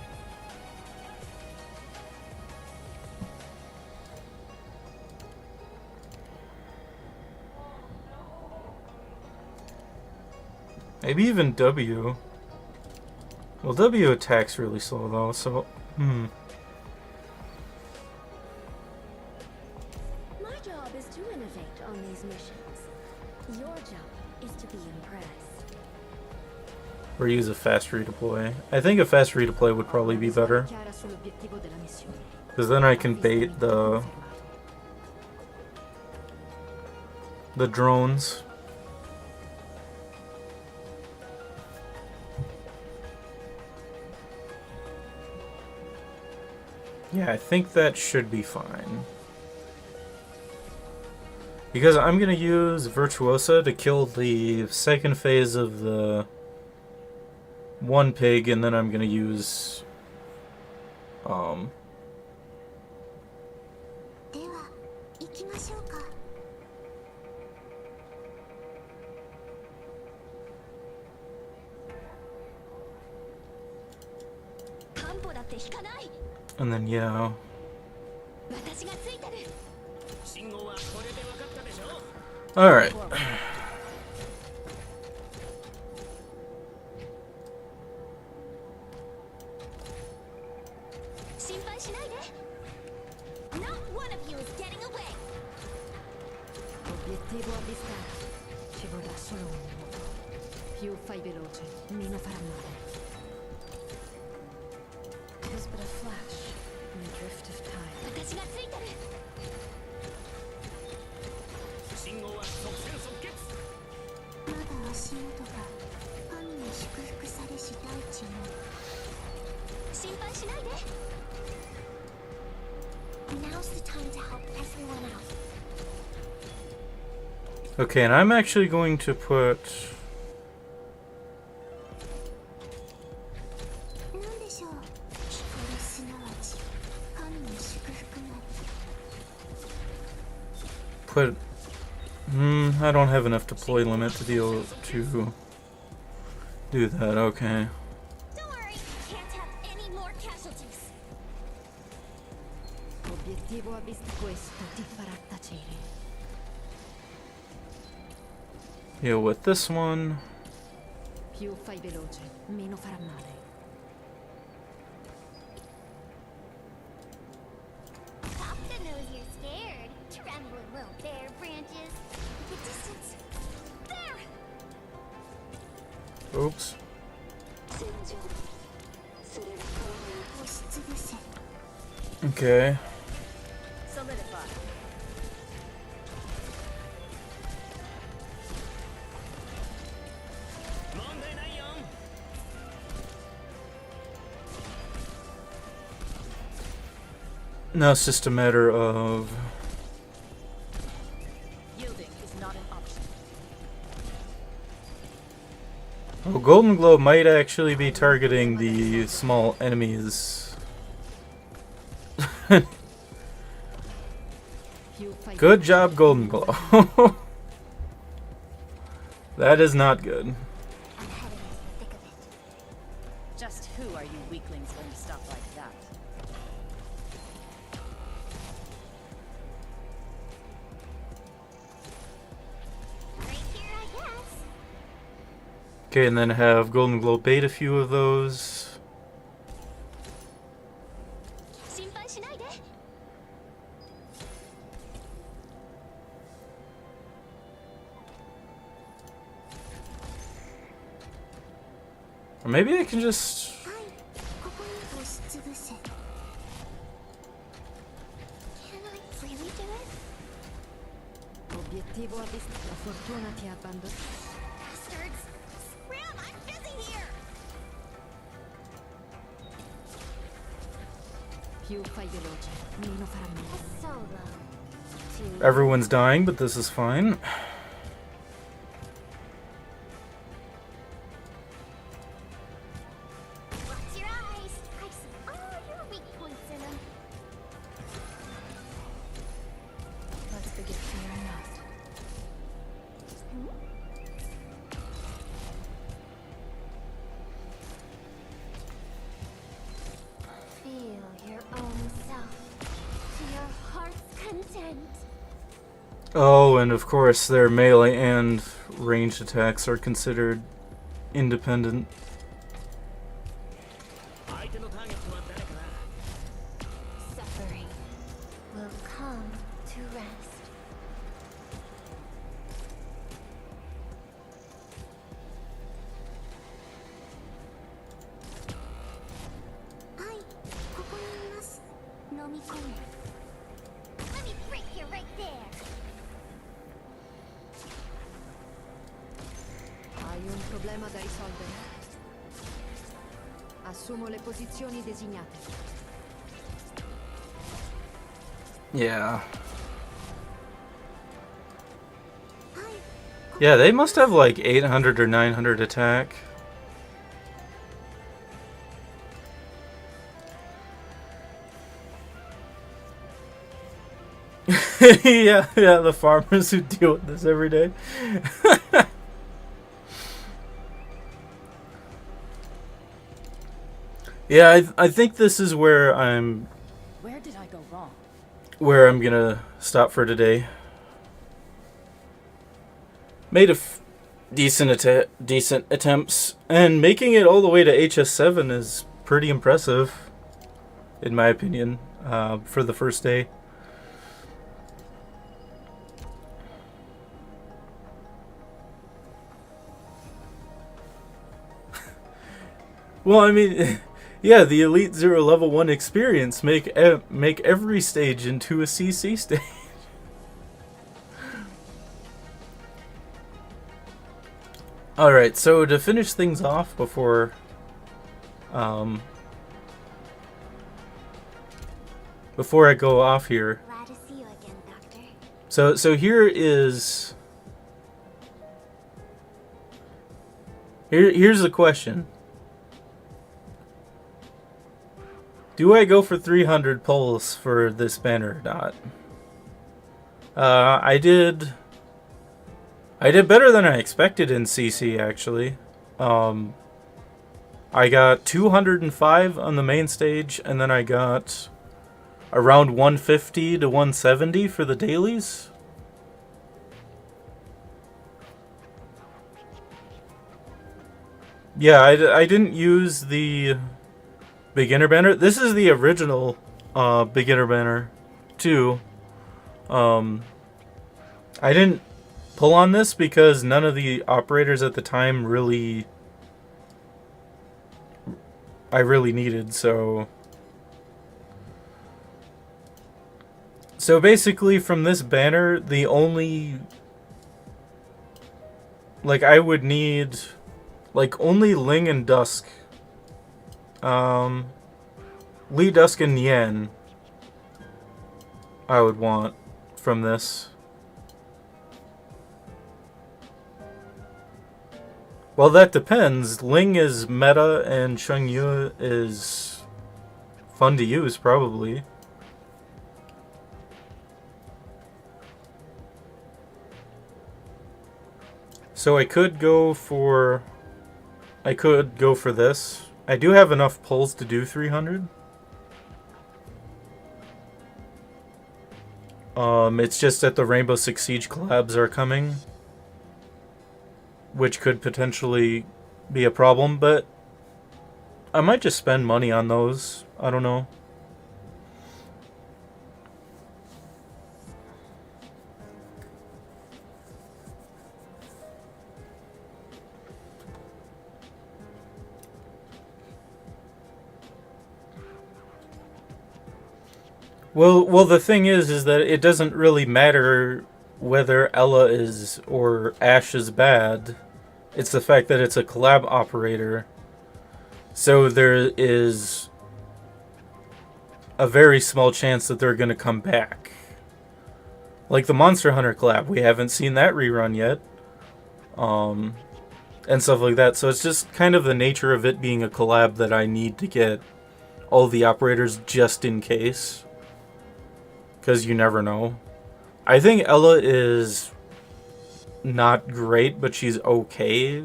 Maybe even W. Well, W attack's really slow though, so My job is to innovate on these missions. Your job is to be impressed. or use a fast redeploy. I think a fast redeploy would probably be better, because then I can bait the drones. Yeah, I think that should be fine. Because I'm gonna use Virtuosa to kill the second phase of the one pig, and then I'm gonna use では行きましょうか。担保だって引かない。 and then yeah. 私がついてる。信号はこれで分かったでしょ。 Alright. 心配しないで。Not one of you is getting away. Obiettivo avvistato. Ci vorrà solo un minuto. Più fai veloce, meno farà male. It is but a flash in the drift of time. 私がついてる。信号は即戦即決。まだ足元が神に祝福されし大地に。心配しないで。Now's the time to help everyone out. Okay, and I'm actually going to put 何でしょう。光すなわち神に祝福なり。 put I don't have enough deploy limit to be able to do that. Okay. Don't worry, can't have any more casualties. Obiettivo avvistato. Questo ti farà tacere. Yeah, with this one. Più fai veloce, meno farà male. Captain knows you're scared. Trembling little bare branches. The distance. There! Oops. 戦場それは押しつぶせ。 Okay. Solidify. Now it's just a matter of Yielding is not an option. oh, Golden Glow might actually be targeting the small enemies. Più fai Good job, Golden Glow. That is not good. I'm heading into the thick of it. Just who are you weaklings going to stop like that? Right here, I guess. Okay, and then have Golden Glow bait a few of those. 心配しないで。 Or maybe I can just... はい、ここに押しつぶせ。Can I really do it? Obiettivo avvistato. La fortuna ti ha abbandonato. Bastards! Scram! I'm busy here! Più fai veloce, meno farà male. Solo. Everyone's dying, but this is fine. Watch your eyes! I see all your weak points in them. Let's begin fearing not. Feel your own self to your heart's content. Oh, and of course their melee and ranged attacks are considered independent. to rest. Hi, ここにいます。飲み込め。Let me break you right there. Hai un problema da risolvere? Assumo le posizioni designate. Yeah. Yeah, they must have like 800 or 900 attack. Yeah, the farmers who deal with this every day. Yeah, I think this is where I'm Where did I go wrong? gonna stop for today. Made decent attempts, and making it all the way to HS7 is pretty impressive, in my opinion, for the first day. Well, I mean, yeah, the Elite Zero Level 1 experience make every stage into a CC stage. Alright, so to finish things off before I go off here. Glad to see you again, Doctor. So here's the question. Do I go for 300 pulls for this banner or not? I did better than I expected in CC, actually. I got 205 on the main stage, and then I got around 150 to 170 for the dailies. Yeah, I didn't use the beginner banner. This is the original beginner banner, too. I didn't pull on this because none of the operators at the time I really needed, so basically from this banner, the only, like, I would need, like, only Ling and Dusk, Lee, Dusk, and Yen I would want from this. Well, that depends. Ling is meta and Chengyu is fun to use, probably. So I could go for this. I do have enough pulls to do 300. It's just that the Rainbow Six Siege collabs are coming, which could potentially be a problem, but I might just spend money on those. I don't know. Well, the thing is that it doesn't really matter whether Ella is or Ash is bad. It's the fact that it's a collab operator. So there is a very small chance that they're going to come back. Like the Monster Hunter collab, we haven't seen that rerun yet. And stuff like that. So it's just kind of the nature of it being a collab that I need to get all the operators just in case. Because you never know. I think Ella is not great, but she's okay.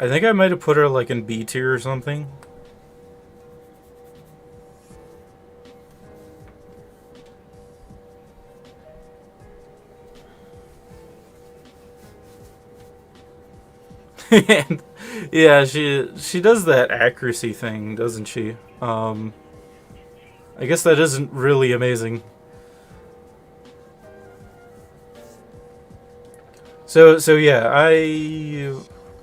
I think I might have put her like in B tier or something. Yeah, she does that accuracy thing, doesn't she? I guess that isn't really amazing. So yeah, I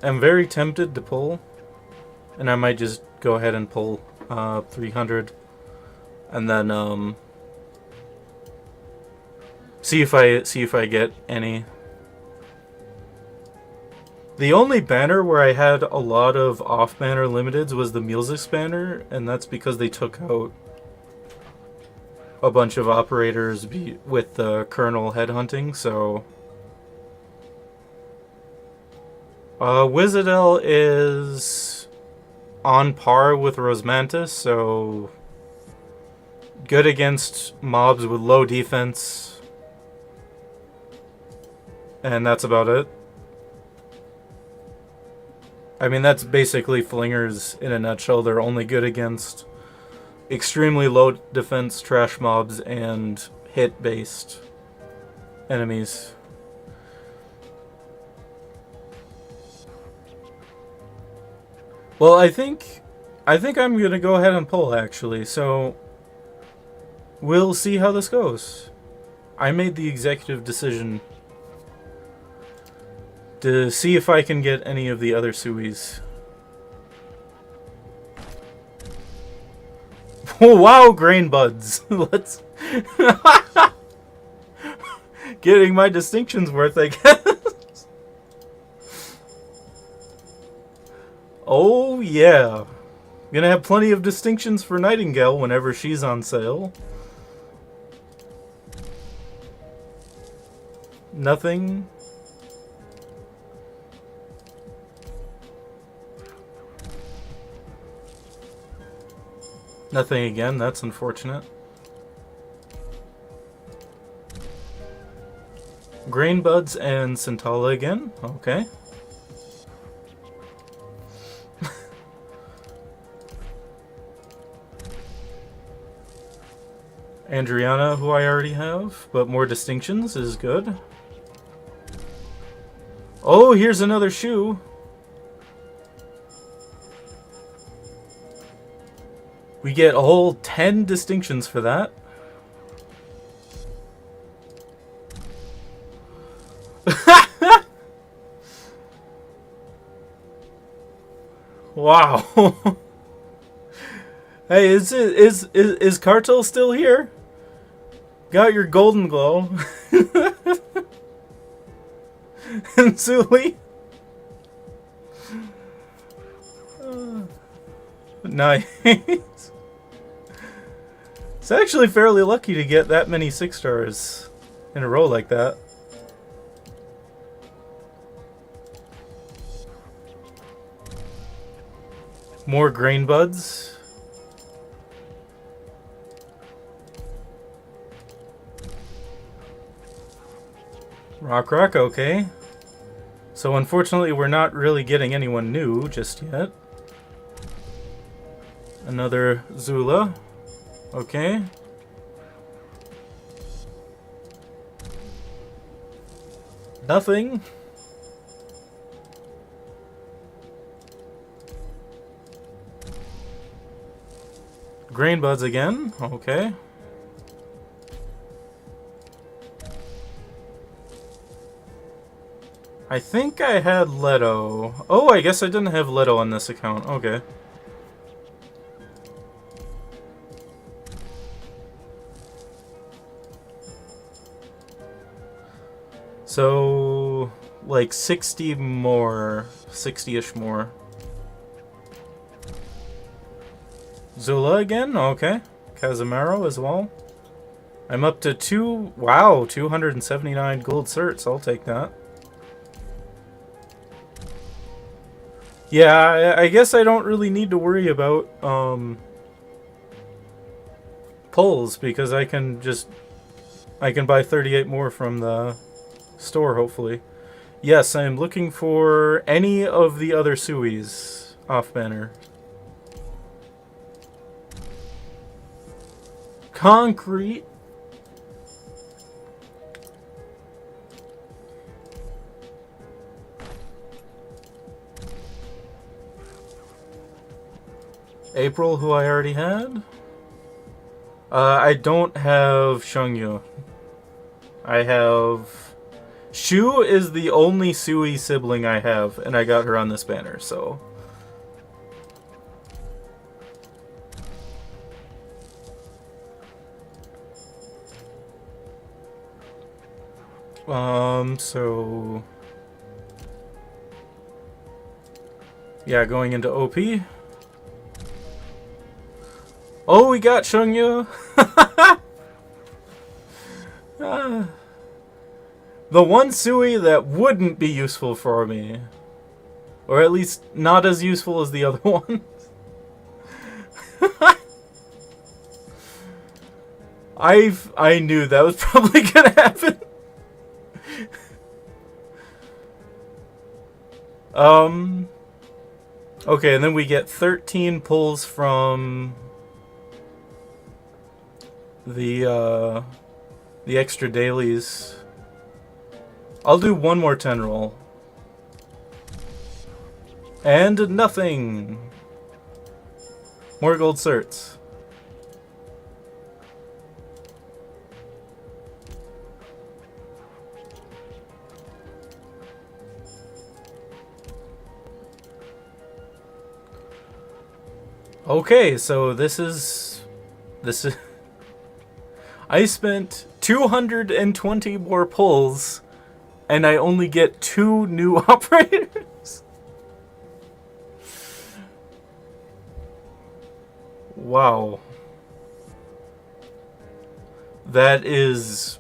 am very tempted to pull, and I might just go ahead and pull 300, and then see if I get any. The only banner where I had a lot of off-banner limiteds was the Mulesix banner, and that's because they took out a bunch of operators with the kernel headhunting, so... Wizardel is on par with Rosmantis, so good against mobs with low defense, and that's about it. I mean, that's basically Flingers in a nutshell. They're only good against extremely low defense trash mobs and hit-based enemies. Well, I think I'm gonna go ahead and pull, actually, so we'll see how this goes. I made the executive decision to see if I can get any of the other Suis. Oh, wow, grain buds. Let's getting my distinctions worth, I guess. Oh, yeah. Gonna have plenty of distinctions for Nightingale whenever she's on sale. Nothing. Nothing again, that's unfortunate. Grain Buds and Centala again, okay. Andriana, who I already have, but more distinctions is good. Oh, here's another shoe. We get a whole 10 distinctions for that. Wow. Hey, is Cartel still here? Got your golden glow. And Zuli. Nice. It's actually fairly lucky to get that many 6 stars in a row like that. More grain buds. Rock, okay. So unfortunately we're not really getting anyone new just yet. Another Zula. Okay. Nothing. Grain buds again. Okay. I think I had Leto. Oh, I guess I didn't have Leto on this account. Okay. So, like 60 more. 60-ish more. Zula again? Okay. Casimiro as well. I'm up to 279 gold certs. I'll take that. Yeah, I guess I don't really need to worry about pulls because I can buy 38 more from the store, hopefully. Yes, I am looking for any of the other Suis off banner. Concrete. April, who I already had. I don't have Shungyu. I have... Shu is the only Sui sibling I have, and I got her on this banner, so... So... Yeah, going into OP. Oh, we got Shungyu! The one Sui that wouldn't be useful for me. Or at least not as useful as the other ones. I knew that was probably gonna happen. Okay, and then we get 13 pulls from the extra dailies. I'll do one more 10 roll. And nothing. More gold certs. Okay, so this is I spent 220 more pulls and I only get 2 new operators. Wow. That is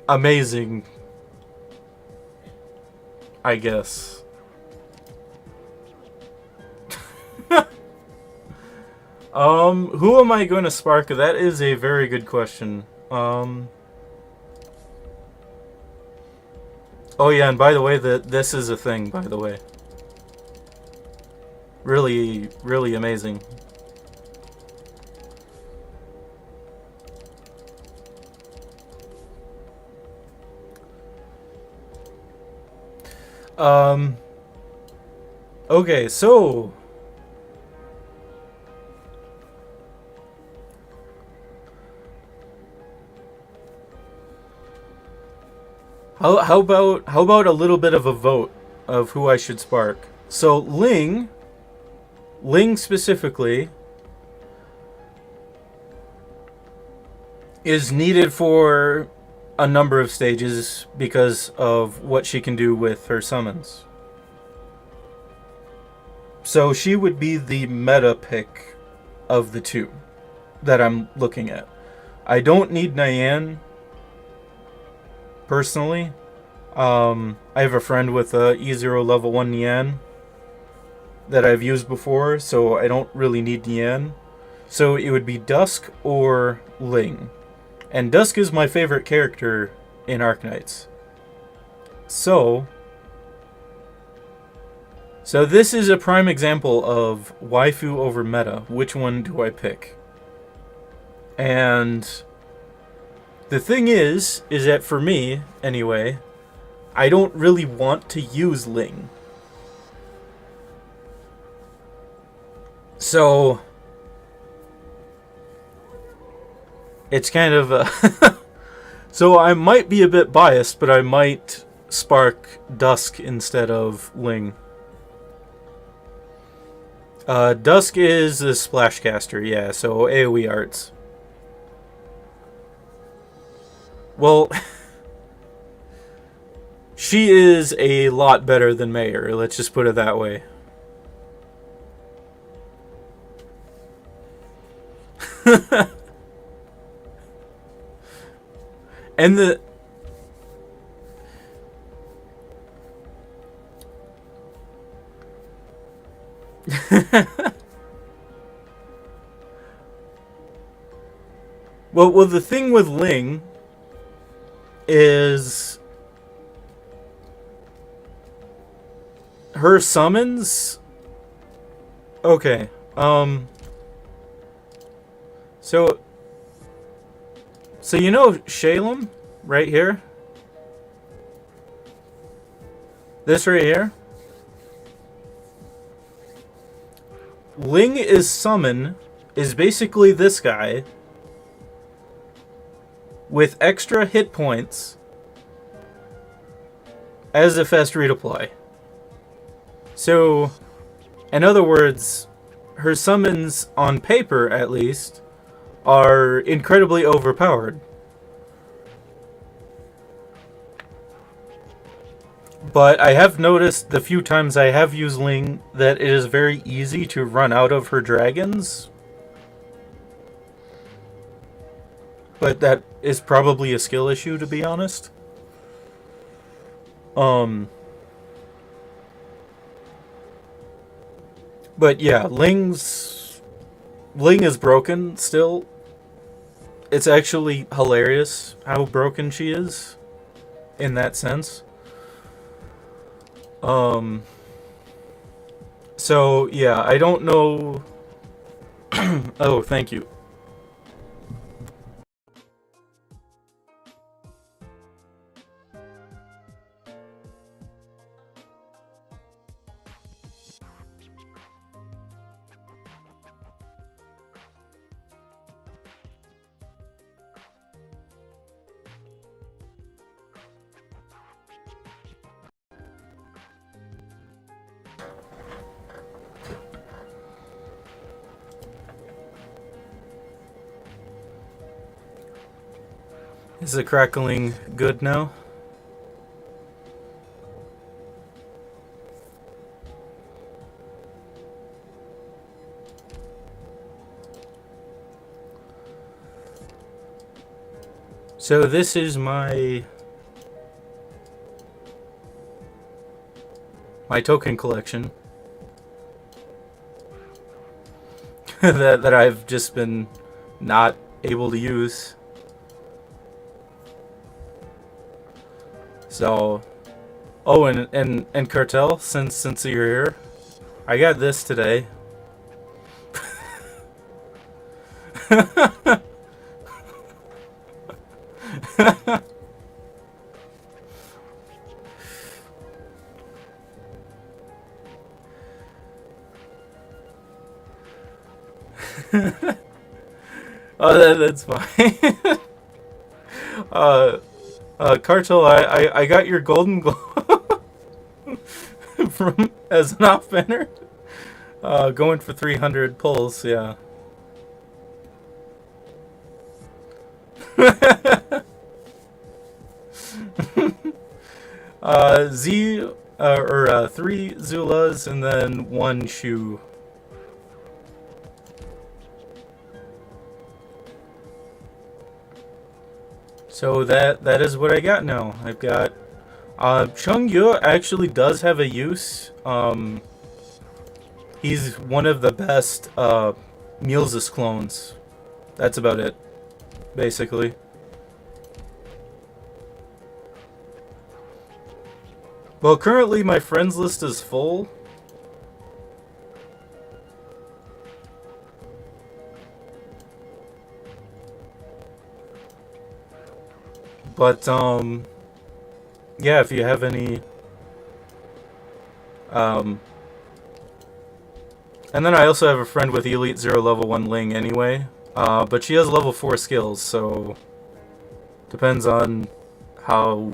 amazing, I guess. Who am I going to spark? That is a very good question. Oh yeah, and by the way, this is a thing, by the way. Really, really amazing. Okay, so... How about a little bit of a vote of who I should spark? So Ling specifically is needed for a number of stages because of what she can do with her summons. So she would be the meta pick of the two that I'm looking at. I don't need Nyan personally. I have a friend with a E0 level 1 Nyan that I've used before, so I don't really need Nyan. So it would be Dusk or Ling. And Dusk is my favorite character in Arknights. So this is a prime example of waifu over meta. Which one do I pick? And the thing is that for me, anyway, I don't really want to use Ling. So it's kind of so I might be a bit biased, but I might spark Dusk instead of Ling. Dusk is a splash caster, yeah, so AoE arts. Well, she is a lot better than Mayor, let's just put it that way. And the... well, the thing with Ling is her summons. Okay, so you know Shalem right here? This right here? Ling is summon is basically this guy with extra hit points as a fast redeploy. So, in other words, her summons, on paper at least, are incredibly overpowered. But I have noticed the few times I have used Ling that it is very easy to run out of her dragons. But that is probably a skill issue, to be honest. But yeah, Ling is broken still. It's actually hilarious how broken she is in that sense. So yeah, I don't know. Oh, thank you. Is the crackling good now? So this is my token collection that I've just been not able to use. So, oh, and Cartel, since you're here, I got this today. Oh, that's fine. Cartel, I got your golden glow from as an off banner. Going for 300 pulls, yeah. Three Zulas and then one shoe. So that is what I got now. I've got Chung Yu actually does have a use. He's one of the best Mills' clones. That's about it, basically. Well, currently my friends list is full. But, yeah, if you have any, and then I also have a friend with Elite 0 level 1 Ling anyway, but she has level 4 skills, so depends on how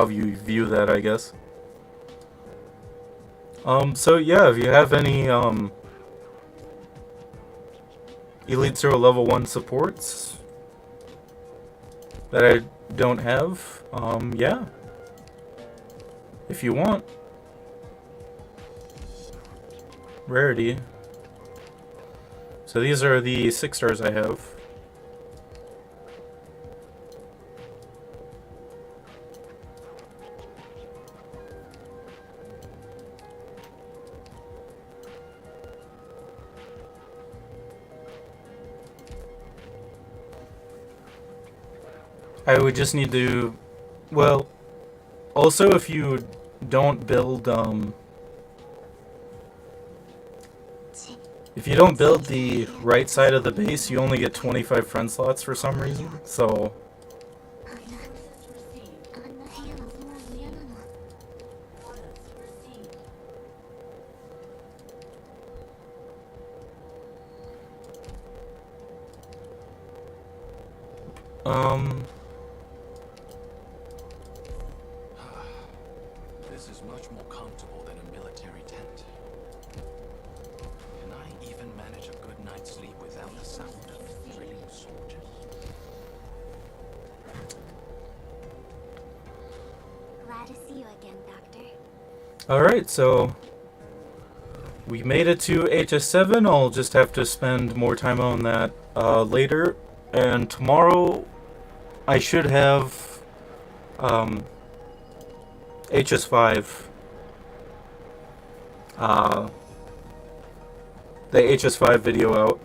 you view that, I guess. So yeah, if you have any, Elite 0 level 1 supports that I don't have, yeah, if you want. Rarity. So these are the 6 stars I have. I would just need to, well, also if you don't build, if you don't build the right side of the base, you only get 25 friend slots for some reason, so. This is much more comfortable than a military tent. Can I even manage a good night's sleep without the sound of drilling soldiers? Glad to see you again, Doctor. Alright, so we made it to HS7. I'll just have to spend more time on that later. And tomorrow I should have HS5. The HS5 video out.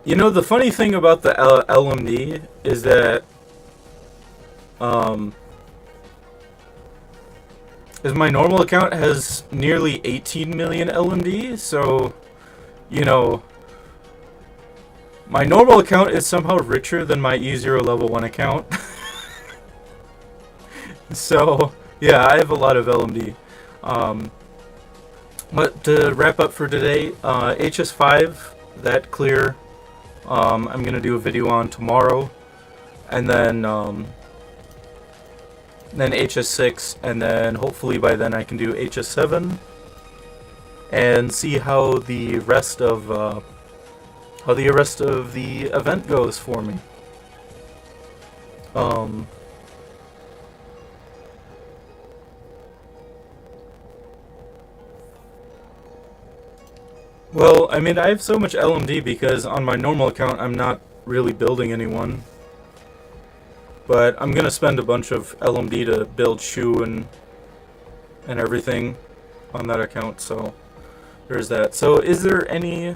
You know, the funny thing about the LMD is that is my normal account has nearly 18 million LMD, so, you know, my normal account is somehow richer than my E0 level 1 account. So, yeah, I have a lot of LMD. But to wrap up for today, HS5, that clear, I'm going to do a video on tomorrow. And then HS6, and then hopefully by then I can do HS7 and see how the rest of the event goes for me. Well, I mean, I have so much LMD because on my normal account I'm not really building anyone. But I'm gonna spend a bunch of LMD to build Shu and everything on that account, so there's that. So is there any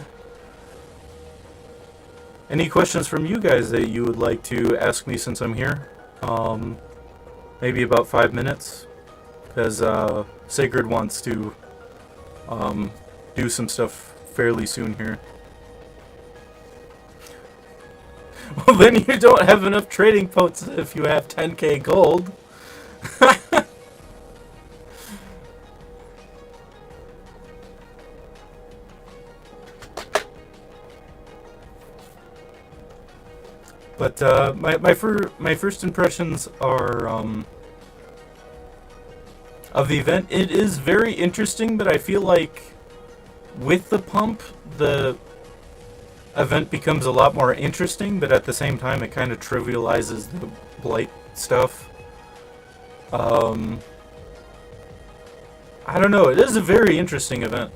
questions from you guys that you would like to ask me since I'm here? Maybe about 5 minutes, because Sigrid wants to do some stuff fairly soon here. Well, then you don't have enough trading points if you have 10k gold. But my first impressions are of the event. It is very interesting, but I feel like with the pump, the event becomes a lot more interesting, but at the same time it kind of trivializes the blight stuff. I don't know, it is a very interesting event.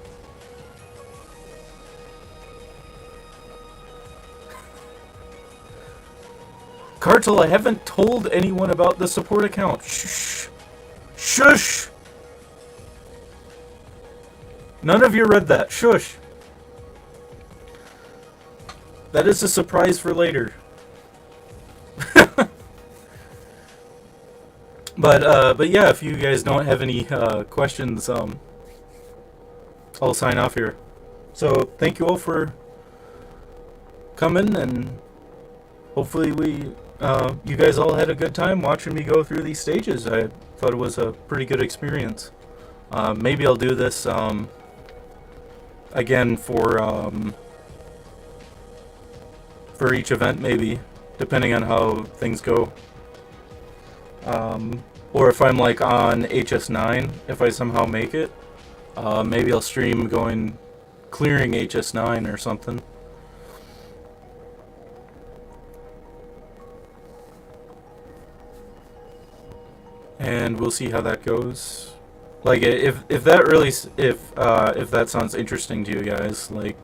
Cartel, I haven't told anyone about the support account. Shh. Shush! None of you read that. Shush! That is a surprise for later. But yeah, if you guys don't have any questions, I'll sign off here. So thank you all for coming, and hopefully you guys all had a good time watching me go through these stages. I thought it was a pretty good experience. Maybe I'll do this again for each event, maybe, depending on how things go. Or if I'm like on HS9, if I somehow make it, maybe I'll stream clearing HS9 or something. And we'll see how that goes. Like, if that sounds interesting to you guys, like,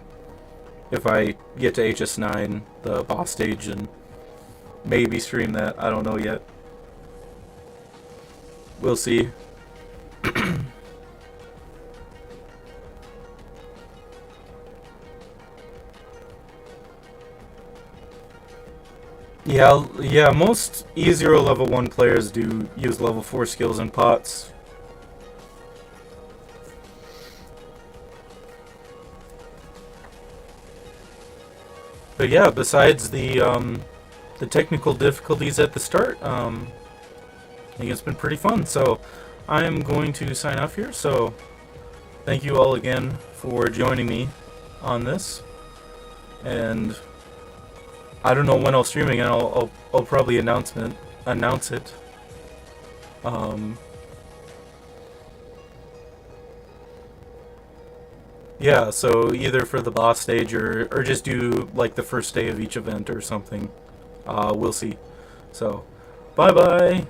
if I get to HS9, the boss stage, and maybe stream that, I don't know yet. We'll see. Yeah, most E0 level 1 players do use level 4 skills and pots. But yeah, besides the technical difficulties at the start, I think it's been pretty fun. So I'm going to sign off here. So thank you all again for joining me on this. and I don't know when I'll stream again. I'll probably announce it. Yeah, so either for the boss stage or just do like the first day of each event or something. We'll see. So, bye bye.